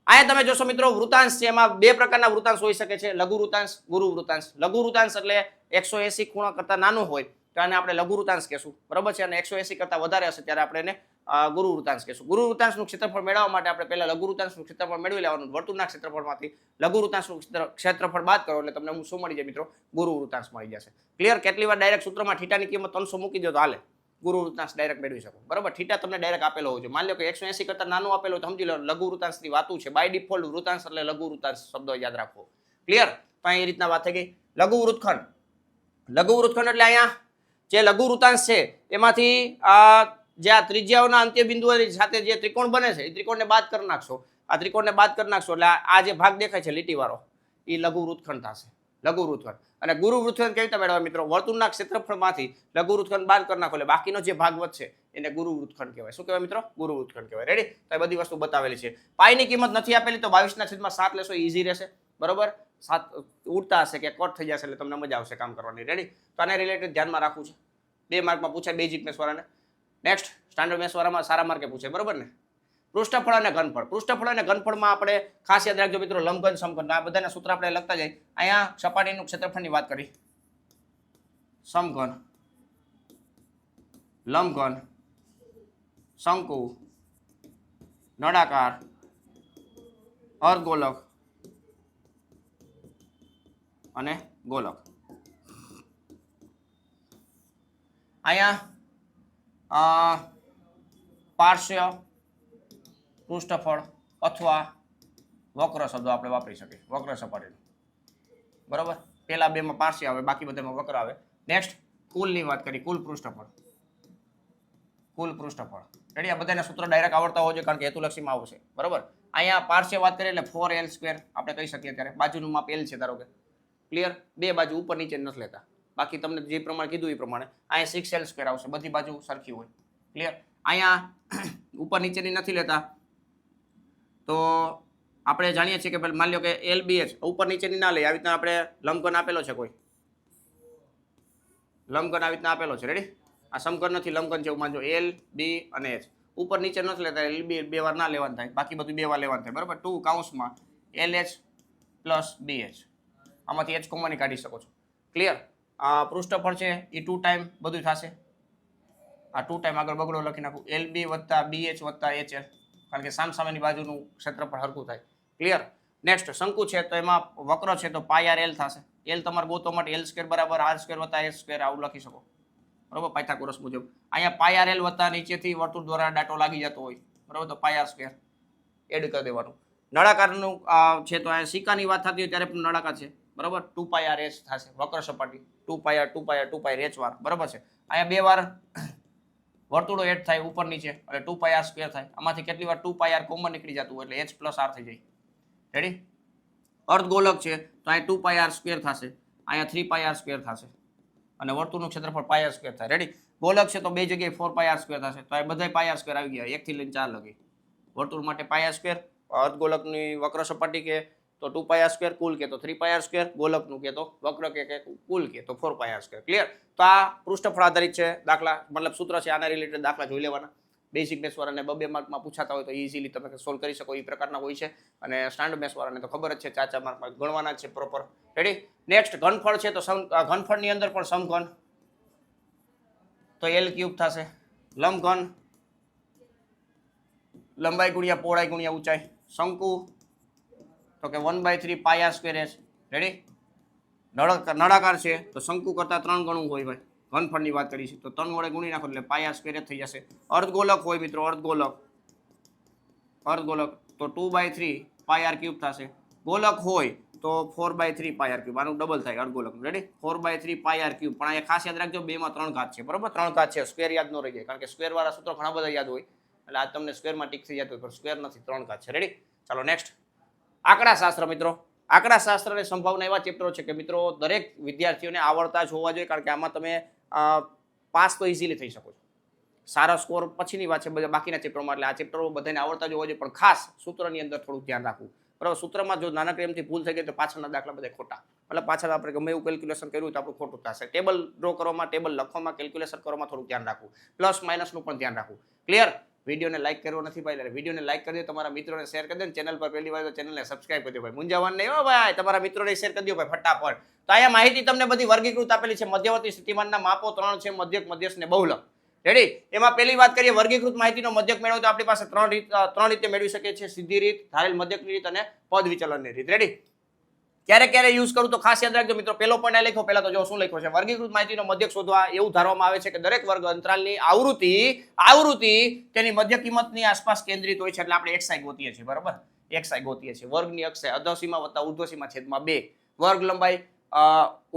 અહીંયા તમે જોશો મિત્રો વૃતાંશ છે, એમાં 2 પ્રકારના વૃતાંશ હોઈ શકે છે, લઘુ વૃતાંશ, ગુરુ વૃતાંશ. લઘુ વૃતાંશ એટલે 180 ખૂણા કરતા નાનું હોય તો આને આપણે લઘુ વૃતાંશ કહેશું બરોબર છે. અને 180 કરતા વધારે હશે ત્યારે આપણે એને ગુરુ વૃતાંશ કહેશું. ગુરુ વૃતાંશનું ક્ષેત્રફળ મેળવવા માટે આપણે પહેલા લઘુ વૃતાંશનું ક્ષેત્રફળ મેળવી લેવાનું. વર્તુળના ક્ષેત્રફળમાંથી લઘુ વૃતાંશનું ક્ષેત્રફળ બાદ કરો એટલે તમને શું મળી જાય મિત્રો? ગુરુ વૃતાંશ મળી જશે. ક્લિયર? કેટલી વાર ડાયરેક્ટ સૂત્રમાં θની કિંમત 300 મૂકી દો તો હાલે. ગુરુ વૃત્તાંશ ડાયરેક્ટ મેળવી શકો. બરાબર, થીટા તમને ડાયરેક્ટ આપેલો હોય છે. માની લો કે 180 કરતા નાનું આપેલો હોય તો સમજી લો લઘુ વૃત્તાંશની વાતું છે. બાય ડિફોલ્ટ વૃત્તાંશ એટલે લઘુ વૃત્તાંશ શબ્દ યાદ રાખવો. ક્લિયર? તો અહીં એ રીતના વાત થઈ ગઈ. લઘુ વૃત્તખંડ. લઘુ વૃત્તખંડ એટલે અહીંયા જે લઘુ વૃત્તાંશ છે એમાંથી જે આ ત્રિજ્યાઓના અંત્ય બિંદુઓની સાથે જે ત્રિકોણ બને છે એ ત્રિકોણને બાદ કરી નાખશો. આ ત્રિકોણને બાદ કરી નાખશો એટલે આ જે ભાગ દેખાય છે લીટીવાળો એ લઘુ વૃત્તખંડ થશે. લઘુ વૃત્તખંડ. અને ગુરુ વૃત્તખંડ કેવી રીતે મેળવવા મિત્રો? વર્તુળના ક્ષેત્રફળમાંથી લઘુ વૃત્તખંડ બાદ કરી નાખો એટલે બાકીનો જે ભાગ વધશે એને ગુરુ વૃત્તખંડ કહેવાય. શું કહેવાય મિત્રો? ગુરુ વૃત્તખંડ કહેવાય. રેડી? તો એ બધી વસ્તુ બતાવેલી છે. પાઈની કિંમત નથી આપેલી તો 22/7 લેશો, ઈઝી રહેશે. બરોબર, 7 ઉડતા હશે કે કટ થઈ જશે એટલે તમને મજા આવશે કામ કરવાની. રેડી? તો આને રિલેટેડ ધ્યાનમાં રાખવું છે. 2 માર્કમાં પૂછાય બેઝિક મેથ્સ વાળાને. નેક્સ્ટ સ્ટાન્ડર્ડ મેથ્સ વાળામાં સારા માર્કે પૂછાય. બરોબર ને? પૃષ્ઠફળ અને ઘનફળ. પૃષ્ઠફળ અને ઘનફળમાં આપણે ખાસ યાદ રાખજો મિત્રો, લંબઘન સમઘન આ બધાના સૂત્ર આપણે લખતા જાય. અહીંયા સપાટીનું ક્ષેત્રફળની વાત કરી. સમઘન, લંબઘન, શંકુ, નળાકાર, અર્ધગોલક અને ગોલક. અહીંયા પાર્શ્વ, પૃષ્ઠફળ અથવા વક્ર શબ્દો આપણે વાપરી શકીએ. વક્ર સપાટીનું. બરોબર, પેલા બેમાં પાર્શ્વ આવે, બાકી બધામાં વક્ર આવે. નેક્સ્ટ કુલની વાત કરી. કુલ પૃષ્ઠફળ. કુલ પૃષ્ઠફળ. રેડી? આ બધાના સૂત્ર ડાયરેક્ટ આવડતા હોય છે કારણ કે હેતુલક્ષીમાં આવશે. બરોબર, અહીંયા પાર્શ્વ વાત કરીએ એટલે 4l² આપણે કહી શકીએ. ત્યારે બાજુનું માપ l છે ધારો કે. ક્લિયર? બે બાજુ ઉપર નીચે નથી લેતા. બાકી તમને જે પ્રમાણે કીધું એ પ્રમાણે અહીંયા 6l² આવશે. બધી બાજુ સરખી હોય. ક્લિયર? અહીંયા ઉપર નીચેની નથી લેતા તો આપણે જાણીએ છીએ કે માની લો કે LBH ઉપર નીચેની ના લઈએ. આવી રીતના આપણે લંબઘન આપેલો છે કોઈ. લંબઘન આવી રીતના આપેલો છે. રેડી? આ સમઘન નથી, લંબઘન છે એવું માનજો. L, B અને H ઉપર નીચે નથી લેતા. LB 2 વાર ના લેવાનું થાય, બાકી બધું 2 વાર લેવાનું થાય. બરાબર, 2 કૌંસમાં LH પ્લસ BH. આમાંથી H કોમન કાઢી શકો છો. ક્લિયર? પૃષ્ઠફળ છે એ 2 ટાઈમ બધું થશે. આ 2 ટાઈમ આગળ બગડો લખી નાખું. LB વત્તા BH વત્તા HL, કારણ કે સામસામેની બાજુનું ક્ષેત્રફળ હરખું થાય. ક્લિયર? નેક્સ્ટ શંકુ છે તો એમાં વક્ર છે તો πr/l થશે. l તમારે ગોતવા માટે l² બરાબર r² વત્તા h² આવું લખી શકો. બરોબર, પાયથાગોરસ મુજબ. અહીંયા πr/l વત્તા નીચેથી વર્તુળ દ્વારા ડાટો લાગી જતો હોય. બરોબર, તો πr² એડ કરી દેવાનું. નળાકારનું છે તો અહીંયા સિક્કાની વાત થતી હોય ત્યારે પણ નળાકાર છે. બરોબર, 2πr/h થશે. વક્ર સપાટી 2πr 2πr 2πr h વાર. બરોબર છે. અહીંયા 2 વાર વર્તુળો એડ થાય ઉપર નીચે એટલે 2πr² થાય. આમાંથી કેટલી વાર 2πr કોમન નીકળી જતું હોય એટલે h પ્લસ r થઈ જાય. રેડી? અર્ધગોલક છે તો અહીંયા 2πr² થશે. અહીંયા 3πr² થશે. અને વર્તુળનું ક્ષેત્રફળ πr² થાય. રેડી? ગોલક છે તો બે જગ્યાએ 4πr² થશે. તો આ બધા πr² આવી ગયા 1 થી લઈને 4 લગી. વર્તુળ માટે πr², અર્ધગોલકની વક્ર સપાટી કે તો 2πr², કુલ કે તો 3πr², ગોલકનું કે તો વક્ર કે કુલ કે તો 4πr². ક્લિયર? તો આ પૃષ્ઠફળ આધારિત છે દાખલા, મતલબ સૂત્ર છે. આના રિલેટેડ દાખલા જોઈ લેવાના. બેઝિક મેથ્સ વાળાને 2 માર્કમાં પૂછાતા હોય તો ઇઝીલી તમે સોલ્વ કરી શકો એ પ્રકારના હોય છે. અને સ્ટાન્ડર્ડ મેથ્સ વાળાને તો ખબર જ છે 4 માર્કમાં ગણવાના જ છે પ્રોપર. રેડી? નેક્સ્ટ ઘનફળ છે તો ઘનફળની અંદર પણ સમઘન તો l³ થશે. લંબઘન લંબાઈ ગુણ્યા પહોળાઈ ગુણ્યા ઊંચાઈ. શંકુ તો કે 1/3πr²h. રેડી? નળાકાર છે તો શંકુ કરતા 3 ગણું હોય ભાઈ. ઘનફળની વાત કરી છે તો 3 વડે ગુણી નાખો એટલે πr² થઈ જશે. અર્ધગોલક હોય મિત્રો, અર્ધગોલક તો 2/3πr³ થશે. ગોલક હોય તો 4/3πr³. આનું ડબલ થાય અર્ધગોલકનું. રેડી? 4/3πr³. પણ અહીંયા ખાસ યાદ રાખજો 2 માં 3 ઘાત છે. બરોબર, 3 ઘાત છે. સ્ક્વેર યાદ ન રહી જાય કારણ કે સ્ક્વેર વાળા સૂત્રો ઘણા બધા યાદ હોય એટલે આ તમને સ્ક્વેરમાં ટીક થઈ જતું હોય પણ સ્ક્વેર નથી, 3 ઘાત છે. રેડી? ચાલો નેક્સ્ટ આંકડાશાસ્ત્ર મિત્રો. આંકડાશાસ્ત્ર અને સંભાવના એવા ચેપ્ટરો છે કે મિત્રો દરેક વિદ્યાર્થીઓને આવડતા જ હોવા જોઈએ કારણ કે આમાં તમે પાસ તો ઇઝીલી થઈ શકો છો. સારા સ્કોર પછીની વાત છે બાકીના ચેપ્ટરોમાં. એટલે આ ચેપ્ટરો બધાને આવડતા જ હોવા જોઈએ પણ ખાસ સૂત્રની અંદર થોડું ધ્યાન રાખવું. બરાબર, સૂત્રમાં જો નાનકડી એમથી ભૂલ થઈ ગઈ તો પાછળના દાખલા બધા ખોટા. મતલબ પાછળ આપણે ગમે એવું કેલ્ક્યુલેશન કર્યું તો આપણું ખોટું થશે. ટેબલ ડ્રો કરવામાં, ટેબલ લખવામાં, કેલ્ક્યુલેશન કરવામાં થોડું ધ્યાન રાખવું. પ્લસ માઇનસનું પણ ધ્યાન રાખવું. ક્લિયર? વિડીયોને લાઈક કર્યો નથી ભાઈ એટલે વિડીયોને લાઈક કરી દો, તમારા મિત્રોને શેર કરી દો. ચેનલ પર પહેલી વાર તો ચેનલને સબસ્ક્રાઇબ કરી દો ભાઈ. મૂંઝાવાનું નહીં હો ભાઈ, તમારા મિત્રોને શેર કરી દો ભાઈ ફટાફટ. તો અહીંયા માહિતી તમને બધી વર્ગીકૃત આપેલી છે. મધ્યવર્તી સ્થિતિમાનના માપો 3 છે: મધ્યક, મધ્યસ્થ ને બહુલક. રેડી? એમાં પહેલી વાત કરીએ વર્ગીકૃત માહિતીનો મધ્યક મેળવો તો આપણી પાસે 3 રીતે મેળવી શકીએ છીએ: સીધી રીત, ધારેલ મધ્યકની રીત અને પદ વિચલનની રીત. રેડી? ક્યારે યુઝ કરું તો ખાસ યાદ રાખજો મિત્રો. પહેલો પોઈન્ટ આ લખ્યો, પહેલા તો જો શું લખ્યો છે, વર્ગીકૃત માહિતીનો મધ્યક શોધવા એવું ધારવામાં આવે છે કે દરેક વર્ગ અંતરાલની આવૃત્તિ તેની મધ્ય કિંમતની આસપાસ કેન્દ્રિત હોય છે. એટલે આપણે xi ગોતીએ છીએ, બરાબર, xi ગોતીએ છીએ. વર્ગની અક્ષય અધોસીમા વત્તા ઉર્ધ્વસીમા છેદમાં 2 વર્ગ લંબાઈ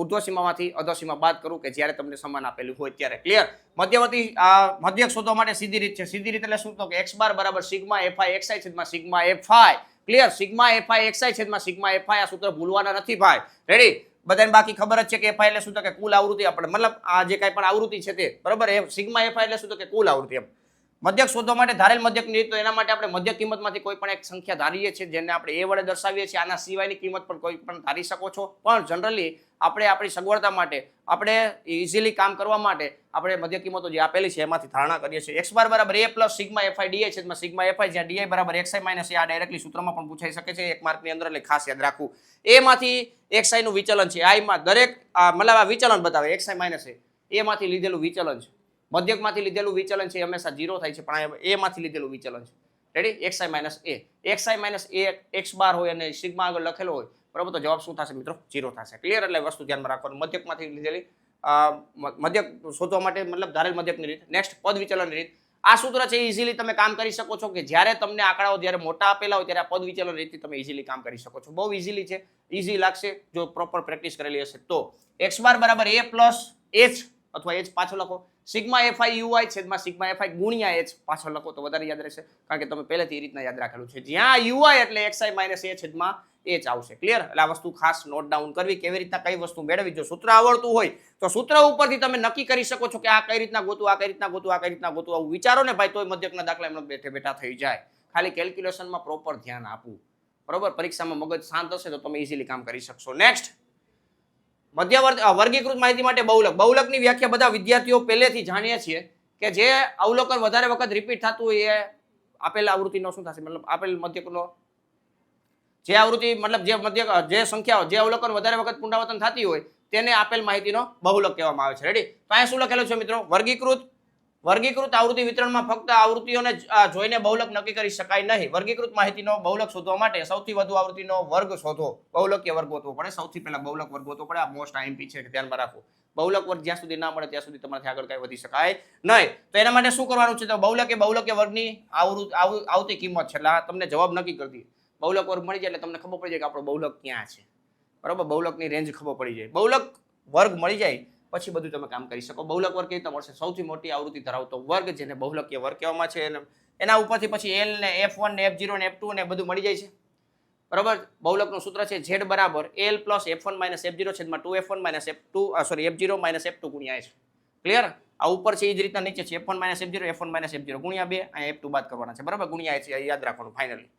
ઉર્ધ્વસીમામાંથી અધોસીમા બાદ કરું કે જ્યારે તમને સમાન આપેલું હોય ત્યારે. ક્લિયર? મધ્યવર્તી મધ્યક શોધવા માટે સીધી રીત છે. સીધી રીત એટલે શું? તો કે x બાર બરાબર સિગ્મા fi xi છેદમાં sigma fi. Clear? Sigma fi xi છેદમાં સિગ્મા fi. આ સૂત્ર ભૂલવાના નથી ભાઈ. રેડી? બધાને બાકી ખબર જ છે કે fi એટલે શું? તો કે કુલ આવૃત્તિ. આપણે મતલબ આ જે કાંઈ પણ આવૃત્તિ છે તે, બરાબર, એ સિગ્મા fi એટલે શું? તો કે કુલ આવૃત્તિ. એમ મધ્યક શોધવા માટે ધારેલ મધ્યકની રીત, તો એના માટે આપણે મધ્યક કિંમતમાંથી કોઈ પણ એક સંખ્યા ધારીએ છીએ જેને આપણે a વડે દર્શાવીએ છીએ. આના સિવાયની કિંમત પણ કોઈ પણ ધારી શકો છો, પણ જનરલી આપણે આપણી સગવડતા માટે, આપણે ઇઝીલી કામ કરવા માટે આપણે મધ્યક કિંમતો જે આપેલી છે એમાંથી ધારણા કરીએ છીએ. x બાર બરાબર a plus sigma fi di છેદમાં સિગ્મા fi, જ્યાં di બરાબર xi માઇનસ a. આ ડાયરેક્ટલી સૂત્રમાં પણ પૂછાઈ શકે છે 1 માર્કની અંદર, એટલે ખાસ યાદ રાખવું. a માંથી xi નું વિચલન છે, i માં દરેક મતલબ આ વિચલન બતાવે xi માઇનસ a માંથી લીધેલું વિચલન છે. મધ્યકમાંથી લીધેલું વિચલન છે હંમેશા 0 થાય છે, પણ a માંથી લીધેલું વિચલન છે. Ready? xi minus a x બાર હોય અને સિગ્મા આગળ લખેલો હોય, બરાબર, તો જવાબ શું થશે મિત્રો? 0 થશે. ક્લિયર? એટલે વસ્તુ ધ્યાનમાં રાખવાનું. મધ્યકમાંથી લીધેલી મધ્યક શોધવા માટે મતલબ ધારેલ મધ્યકની રીત. નેક્સ્ટ પદ વિચલનની રીત. આ સૂત્ર છે ઇઝીલી તમે કામ કરી શકો છો કે જ્યારે તમને આંકડાઓ જ્યારે મોટા આપેલા હોય ત્યારે આ પદ વિચલન રીતથી તમે ઇઝીલી કામ કરી શકો છો. બહુ ઇઝીલી છે, ઇઝી લાગશે જો પ્રોપર પ્રેક્ટિસ કરેલી હશે તો. x બાર બરાબર a પ્લસ h અથવા h પાછો લખો સિગ્મા fi ui છેદમાં સિગ્મા fi ગુણ્યા h પાછો લખો તો વધારે યાદ રહેશે, કારણ કે તમે પહેલેથી એ રીતના યાદ રાખેલું છે. જ્યાં ui એટલે xi માઇનસ a છેદમાં h આવશે. ક્લિયર? એટલે આ વસ્તુ ખાસ નોટ ડાઉન કરવી, કેવી રીતના કઈ વસ્તુ મેળવી. જો સૂત્ર આવડતું હોય તો સૂત્ર ઉપરથી તમે નક્કી કરી શકો છો કે આ કઈ રીતના ગોતું, આ કઈ રીતના ગોતું, આ કઈ રીતના ગોતું. આવું વિચારો ને ભાઈ, તોય મધ્યકના દાખલા એમને બેઠે બેઠા થઈ જાય. ખાલી કેલ્ક્યુલેશનમાં પ્રોપર ધ્યાન આપવું, બરોબર. પરીક્ષામાં મગજ શાંત હશે તો તમે ઇઝીલી કામ કરી શકશો. નેક્સ્ટ, વર્ગીકૃત માહિતી માટે બહુલક. બહુલકની વ્યાખ્યા બધા વિદ્યાર્થીઓ પહેલેથી જાણીએ છીએ કે જે અવલોકન વધારે વખત રિપીટ થતું હોય એ આપેલ આવૃત્તિનો શું થશે? મતલબ આપેલ મધ્યકનો જે આવૃત્તિ, મતલબ જે મધ્યક, જે સંખ્યાઓ, જે અવલોકન વધારે વખત પુનરાવર્તન થતી હોય તેને આપેલ માહિતીનો બહુલક કહેવામાં આવે છે. રેડી? તો અહીંયા શું લખેલું છે મિત્રો? વર્ગીકૃત આવૃત્તિ વિતરણમાં ફક્ત આવૃત્તિઓને જોઈને બહુલક નક્કી કરી શકાય નહીં. વર્ગીકૃત માહિતીનો બહુલક શોધવા માટે સૌથી વધુ આવૃત્તિનો વર્ગ શોધો. બહુલકીય વર્ગ ગોતવો પડે. સૌથી પહેલા બહુલક વર્ગ ગોતવો પડે. આ મોસ્ટ આઈએમપી છે, ધ્યાનમાં રાખો. બહુલક વર્ગ જ્યાં સુધી ના મળે ત્યાં સુધી તમારાથી આગળ કઈ વધી શકાય નહીં. તો એના માટે શું કરવાનું છે? તો બહુલકીય વર્ગની આવતી કિંમત છે, એટલે તમને જવાબ નક્કી કરી દઈએ. બહુલક વર્ગ મળી જાય એટલે તમને ખબર પડી જાય કે આપણો બહુલક ક્યાં છે, બરાબર. બહુલકની રેન્જ ખબર પડી જાય. બહુલક વર્ગ મળી જાય પછી બધું તમે કામ કરી શકો. બહુલક વર્ગ કેવી રીતે મળશે? સૌથી મોટી આવૃત્તિ ધરાવતો વર્ગ જેને બહુલકીય વર્ગ કહેવામાં છે, એના ઉપરથી પછી l ને f1 ને f0 ને f2 ને બધું મળી જાય છે, બરાબર. બહુલકનું સૂત્ર છે z બરાબર l plus f1 minus f0 છેદમાં 2f1 minus f0 minus f2 ગુણ્યા h. ક્લિયર? આ ઉપર છે એ જ રીતના નીચે છે f1 માઇનસ f0 ગુણ્યા 2, અહીંયા f2 બાદ કરવાના છે, બરાબર, ગુણ્યા h યાદ રાખવાનું. ફાઇનલી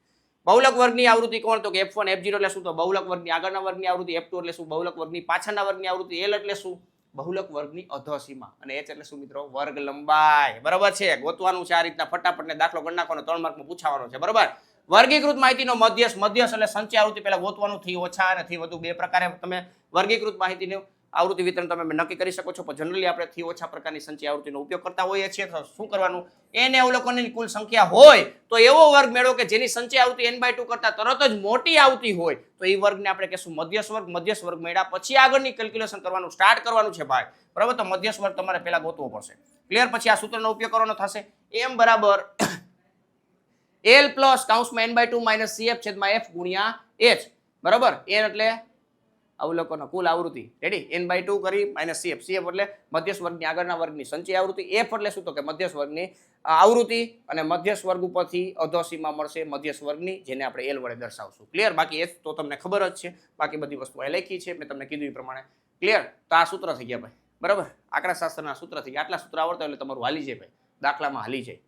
બહુલક વર્ગની આવૃત્તિ કોણ? તો કે f1 f0 એટલે શું? તો બહુલક વર્ગની આગળના વર્ગની આવૃત્તિ. f2 એટલે શું? બહુલક વર્ગની પાછળના વર્ગની આવૃત્તિ. l એટલે શું? બહુલક વર્ગની અધોસીમા. અને h એટલે શું મિત્રો? વર્ગ લંબાઈ. બરાબર છે, ગોતવાનું છે આ રીતના. ફટાફટ ને દાખલો ગણ નાખવાનો, 3 માર્કમાં પૂછાવાનો છે, બરાબર. વર્ગીકૃત માહિતીનો મધ્યસ્થ. મધ્યસ્થ એટલે સંચય આવૃત્તિ પહેલા ગોતવાનું. થી ઓછા અને થી વધુ બે પ્રકારે તમે વર્ગીકૃત માહિતીનું આવૃત્તિ વિતરણ તમે નક્કી કરી શકો છો, પણ જનરલી આપણે થી ઓછા પ્રકારની સંચય આવૃત્તિનો ઉપયોગ કરતા હોઈએ છીએ. તો શું કરવાનું? n અવલોકનની કુલ સંખ્યા હોય તો એવો વર્ગ મેળવો કે જેની સંચય આવૃત્તિ n/2 કરતા તરત જ મોટી આવતી હોય, તો એ વર્ગને આપણે કહેશું મધ્યસ્થ વર્ગ. મધ્યસ્થ વર્ગ મેળવ્યા પછી આગળની કેલ્ક્યુલેશન કરવાનું સ્ટાર્ટ કરવાનું છે ભાઈ, બરાબર. તો મધ્યસ્થ વર્ગ તમારે પહેલા ગોતવો પડશે. ક્લિયર? પછી આ સૂત્રનો ઉપયોગ કરવાનો થશે. m બરાબર l પ્લસ કૌંસમાં n/2 માઇનસ cf છેદમાં f ગુણ્યા h, બરાબર. n એટલે અવલોકનો કુલ આવૃત્તિ. રેડી? n/2 કરી માઇનસ cf. cf એટલે મધ્યસ્થ વર્ગની આગળના વર્ગની સંચય આવૃત્તિ. f એટલે શું? તો કે મધ્યસ્થ વર્ગની આવૃત્તિ. અને મધ્યસ્થ વર્ગ ઉપરથી અધોસીમા મળશે મધ્યસ્થ વર્ગની, જેને આપણે l વડે દર્શાવશું. ક્લિયર? બાકી h તો તમને ખબર જ છે, બાકી બધી વસ્તુ અહીં લખી છે મેં તમને કીધું એ પ્રમાણે. ક્લિયર? તો આ સૂત્ર થઈ ગયા ભાઈ, બરાબર. આંકડાશાસ્ત્રના સૂત્ર થઈ ગયા. આટલા સૂત્ર આવડતા એટલે તમારું હાલી જાય ભાઈ, દાખલામાં હાલી જાય,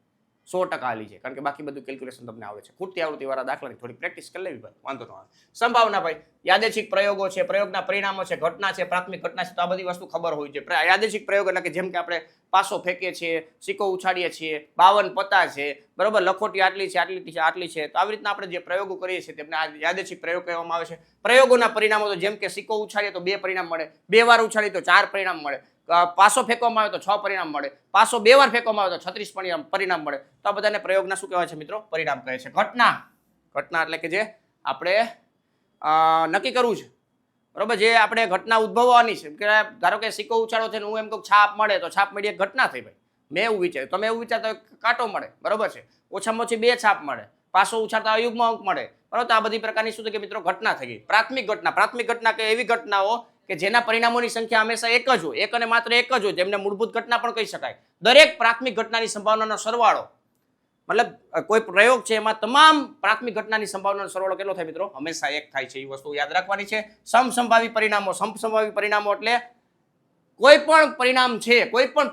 100% હાલી જાય, કારણ કે બાકી બધું કેલ્ક્યુલેશન તમને આવડે છે. ખૂટતી આવૃત્તિવાળા દાખલાની થોડી પ્રેક્ટિસ કરી લેવી ભાઈ, વાંધો ન આવે. સંભાવના ભાઈ, યાદચ્છિક પ્રયોગો છે, પ્રયોગના પરિણામો છે, ઘટના છે, પ્રાથમિક ઘટના છે, તો આ બધી વસ્તુ ખબર હોય છે. યાદચ્છિક પ્રયોગ એટલે કે જેમ કે આપણે પાસો ફેંકીએ છીએ, સિક્કો ઉછાડીએ છીએ, 52 પત્તા છે, બરોબર, લખોટી આટલી છે, આટલી છે, તો આવી રીતના આપણે જે પ્રયોગો કરીએ છીએ તેમને યાદચ્છિક પ્રયોગ કહેવામાં આવે છે. પ્રયોગોના પરિણામો તો જેમ કે સિક્કો ઉછાડીએ તો 2 પરિણામ મળે, 2 વાર ઉછાડીએ તો 4 પરિણામ મળે, પાસો ફેંકવામાં આવે તો 6 પરિણામ મળે, પાસો 2 વાર ફેંકવામાં આવે તો 36 પરિણામ મળે. તો આ બધાને પ્રયોગના શું કહેવાય છે મિત્રો? પરિણામ કહે છે. ઘટના એટલે કે જે આપણે નક્કી કરવું છે બરોબર, જે આપણે ઘટના ઉદ્ભવવાની છે કે ધારો કે સિક્કો ઉછાળો છે ને હું એમ કહું છાપ મળે, તો છાપ મળી એક ઘટના થઈ ભાઈ. મેં એવું વિચાર્યું, તમે એવું વિચારતા હોય કે કાંટો મળે, બરોબર છે, ઓછામાં ઓછી 2 છાપ મળે, પાસો ઉછાળતા અયુગ્મ અંક મળે, બરોબર. તો આ બધી પ્રકારની શું કે મિત્રો ઘટના થઈ ગઈ. પ્રાથમિક ઘટના કે એવી ઘટનાઓ કે જેના પરિણામોની સંખ્યા હંમેશા એક જ હોય, એક અને માત્ર એક જ હોય, જેમને મૂળભૂત ઘટના પણ કહી શકાય. દરેક પ્રાથમિક ઘટનાની સંભાવનાનો સરવાળો, મતલબ કોઈ પ્રયોગ છે એમાં તમામ પ્રાથમિક ઘટનાની સંભાવનાનો સરવાળો કેટલો થાય મિત્રો? હંમેશા એક થાય છે. એ વસ્તુ યાદ રાખવાની છે. સમસંભાવી પરિણામો એટલે કોઈ પણ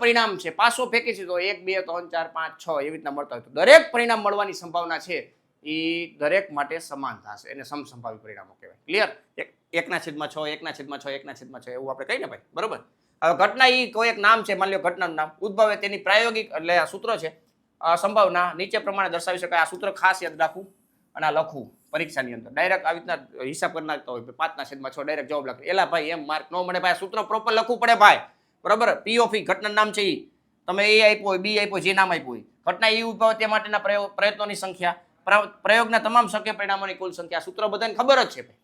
પરિણામ છે, પાસો ફેંકી છે તો 1 2 3 4 5 6 એવી રીતના મળતા હોય, તો દરેક પરિણામ મળવાની સંભાવના છે એ દરેક માટે સમાન થશે, એને સમસંભાવી પરિણામો કહેવાય. ક્લિયર? 1/6 1/6 1/6 એવું આપણે કહીએ ને ભાઈ, બરોબર. હવે ઘટના એ કોઈ એક નામ છે, માની લો ઘટનાનું નામ ઉદ્ભવે, તેની પ્રાયોગિક એટલે આ સૂત્ર છે સંભાવના નીચે પ્રમાણે દર્શાવી શકાય. આ સૂત્ર ખાસ યાદ રાખવું અને આ લખવું પરીક્ષાની અંદર. ડાયરેક્ટ આવી રીતના હિસાબ કરી નાખતા હોય 5/6 ડાયરેક્ટ જવાબ લખે, એલા ભાઈ એમ માર્ક ન મળે ભાઈ, સૂત્ર પ્રોપર લખવું પડે ભાઈ, બરોબર. પી ઓફ ઈ ઘટનાનું નામ છે, ઈ તમે એ આપ્યો હોય, બી આપ્યો, જે નામ આપ્યું હોય, ઘટના એ ઉદ્ભવે તે માટેના પ્રયત્નોની સંખ્યા, પ્રયોગના તમામ શક્ય પરિણામોની કુલ સંખ્યા. સૂત્ર બધાને ખબર જ છે ભાઈ,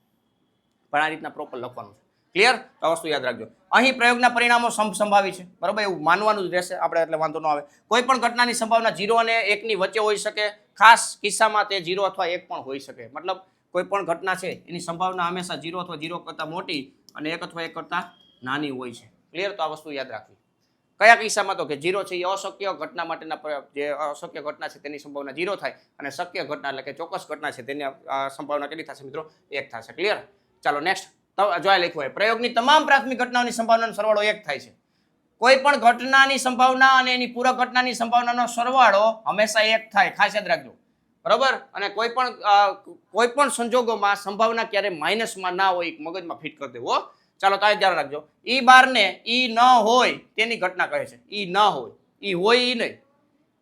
પણ આ રીતના પ્રોપર લખવાનું છે. ક્લિયર? તો વસ્તુ યાદ રાખજો. અહીં પ્રયોગના પરિણામો સમસંભાવી છે, બરોબર, એવું માનવાનું જ રહેશે આપણે, એટલે વાંધો ન આવે. કોઈ પણ ઘટનાની સંભાવના 0 અને 1 ની વચ્ચે હોઈ શકે. ખાસ કિસ્સામાં તે 0 અથવા 1 પણ હોઈ શકે. મતલબ કોઈ પણ ઘટના છે એની સંભાવના હંમેશા 0 અથવા 0 કરતા મોટી અને 1 અથવા 1 કરતા નાની હોય છે. ક્લિયર? તો આ વસ્તુ યાદ રાખવી. કયા કિસ્સામાં? તો કે 0 છે એ અશક્ય ઘટના માટેના, જે અશક્ય ઘટના છે તેની સંભાવના 0 થાય, અને શક્ય ઘટના એટલે કે ચોક્કસ ઘટના છે તેની સંભાવના કેટલી થશે મિત્રો? 1 થશે. ક્લિયર? ચાલો નેક્સ્ટ જોઈ લખ્યું હોય, પ્રયોગની તમામ પ્રાથમિક ઘટનાઓની સંભાવનાનો સરવાળો 1 થાય છે. કોઈ પણ ઘટનાની સંભાવના અને એની પૂરક ઘટનાની સંભાવનાનો સરવાળો હંમેશા 1 થાય, ખાસ યાદ રાખજો, બરોબર. અને કોઈ પણ સંજોગોમાં સંભાવના ક્યારે માઇનસમાં ના હોય, મગજમાં ફિટ કરી દેવો. ચાલો તો ધ્યાન રાખજો. ઈ બાર ને ઈ ન હોય તેની ઘટના કહે છે. ઈ ન હોય, ઈ હોય ઈ નહીં,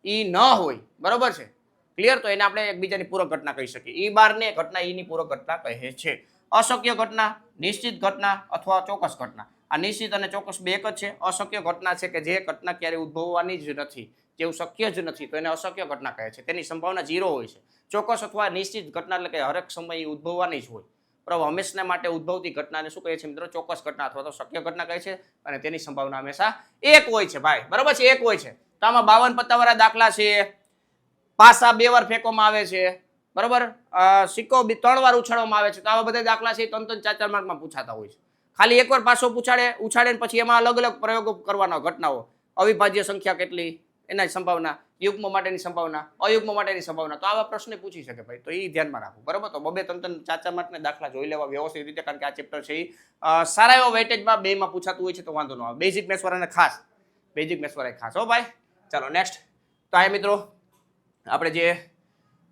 ઈ ન હોય, બરોબર છે. ક્લિયર? તો એને આપણે એકબીજાની પૂરક ઘટના કહી શકીએ. ઈ બાર ને ઘટના ઈ ની પૂરક ઘટના કહે છે. અશક્ય ઘટના, નિશ્ચિત ઘટના અથવા ચોક્કસ ઘટના. આ નિશ્ચિત અને ચોક્કસ બે એક જ છે. અશક્ય ઘટના છે કે જે ઘટના ક્યારે ઉદ્ભવવાની જ નથી, જેવું શક્ય જ નથી, તો એને અશક્ય ઘટના કહે છે. તેની સંભાવના 0 હોય છે. ચોક્કસ અથવા નિશ્ચિત ઘટના એટલે કે હરેક સમયે ઉદ્ભવવાની જ હોય, બરાબર. હંમેશા માટે ઉદ્ભવતી ઘટનાને શું કહે છે મિત્રો? ચોક્કસ ઘટના અથવા તો શક્ય ઘટના કહે છે, અને તેની સંભાવના હંમેશા 1 હોય છે ભાઈ, બરાબર છે, 1 હોય છે. તો આમાં 52 પત્તાવાળા દાખલા છે, પાસા 2 વાર ફેંકવામાં આવે છે, બરોબર, સિક્કો 3 વાર ઉછાળવામાં આવે છે. તો આવા બધા દાખલા છે 3-3 4-4 માર્કમાં પૂછાતા હોય છે. ખાલી એકવાર પાસો ઉછાળે ને પછી એમાં અલગ અલગ પ્રયોગો કરવાના, ઘટનાઓ, અવિભાજ્ય સંખ્યા કેટલી, એના સંભાવના, યુગ્મ માટેની સંભાવના, અયુગ્મ માટેની સંભાવના. તો આવા પ્રશ્ન પૂછી શકે ભાઈ, તો એ ધ્યાનમાં રાખવું, બરોબર. તો 2-3 4-4 માર્કના દાખલા જોઈ લેવા વ્યવસ્થિત રીતે, કારણ કે આ ચેપ્ટર છે એ સારા એવા વેટેજમાં 2 માં પૂછાતું હોય છે, તો વાંધો ન આવે. બેઝિક મેથ્સ વાળાને ખાસ, હો ભાઈ. ચાલો નેક્સ્ટ. તો આ મિત્રો આપણે જે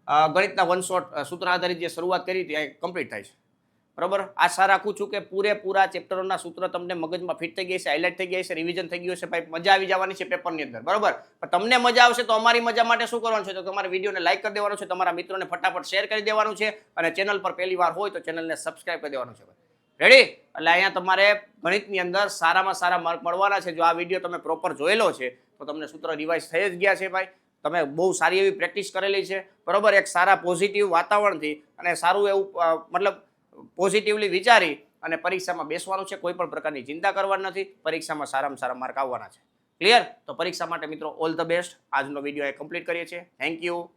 ગણિતના વન શોટ સૂત્ર આધારિત જે શરૂઆત કરી હતી એ કમ્પ્લીટ થાય છે, બરોબર. આશા રાખું છું કે પૂરેપૂરા ચેપ્ટરોના સૂત્ર તમને મગજમાં ફિટ થઈ ગયા છે, હાઇલાઇટ થઈ ગયા છે, રિવિઝન થઈ ગયું છે ભાઈ, મજા આવી જવાની છે પેપરની અંદર, બરોબર. પણ તમને મજા આવશે તો અમારી મજા માટે શું કરવાનું છે? તો તમારે વિડીયોને લાઈક કરી દેવાનું છે, તમારા મિત્રોને ફટાફટ શેર કરી દેવાનું છે, અને ચેનલ પર પહેલી વાર હોય તો ચેનલને સબસ્ક્રાઇબ કરી દેવાનું છે. રેડી? એટલે અહીંયા તમારે ગણિતની અંદર સારામાં સારા માર્ક મળવાના છે. જો આ વિડીયો તમે પ્રોપર જોયેલો છે તો તમને સૂત્ર રિવાઇઝ થઈ જ ગયા છે ભાઈ. તમે બહુ સારી એવી પ્રેક્ટિસ કરેલી છે, બરોબર. એક સારા પોઝિટિવ વાતાવરણથી અને સારું એવું મતલબ પોઝિટિવલી વિચારી અને પરીક્ષામાં બેસવાનું છે. કોઈ પણ પ્રકારની ચિંતા કરવાની નથી. પરીક્ષામાં સારામાં સારા માર્ક આવવાના છે. ક્લિયર? તો પરીક્ષા માટે મિત્રો ઓલ ધ બેસ્ટ. આજનો વિડીયો એ કમ્પ્લીટ કરીએ છીએ. Thank you.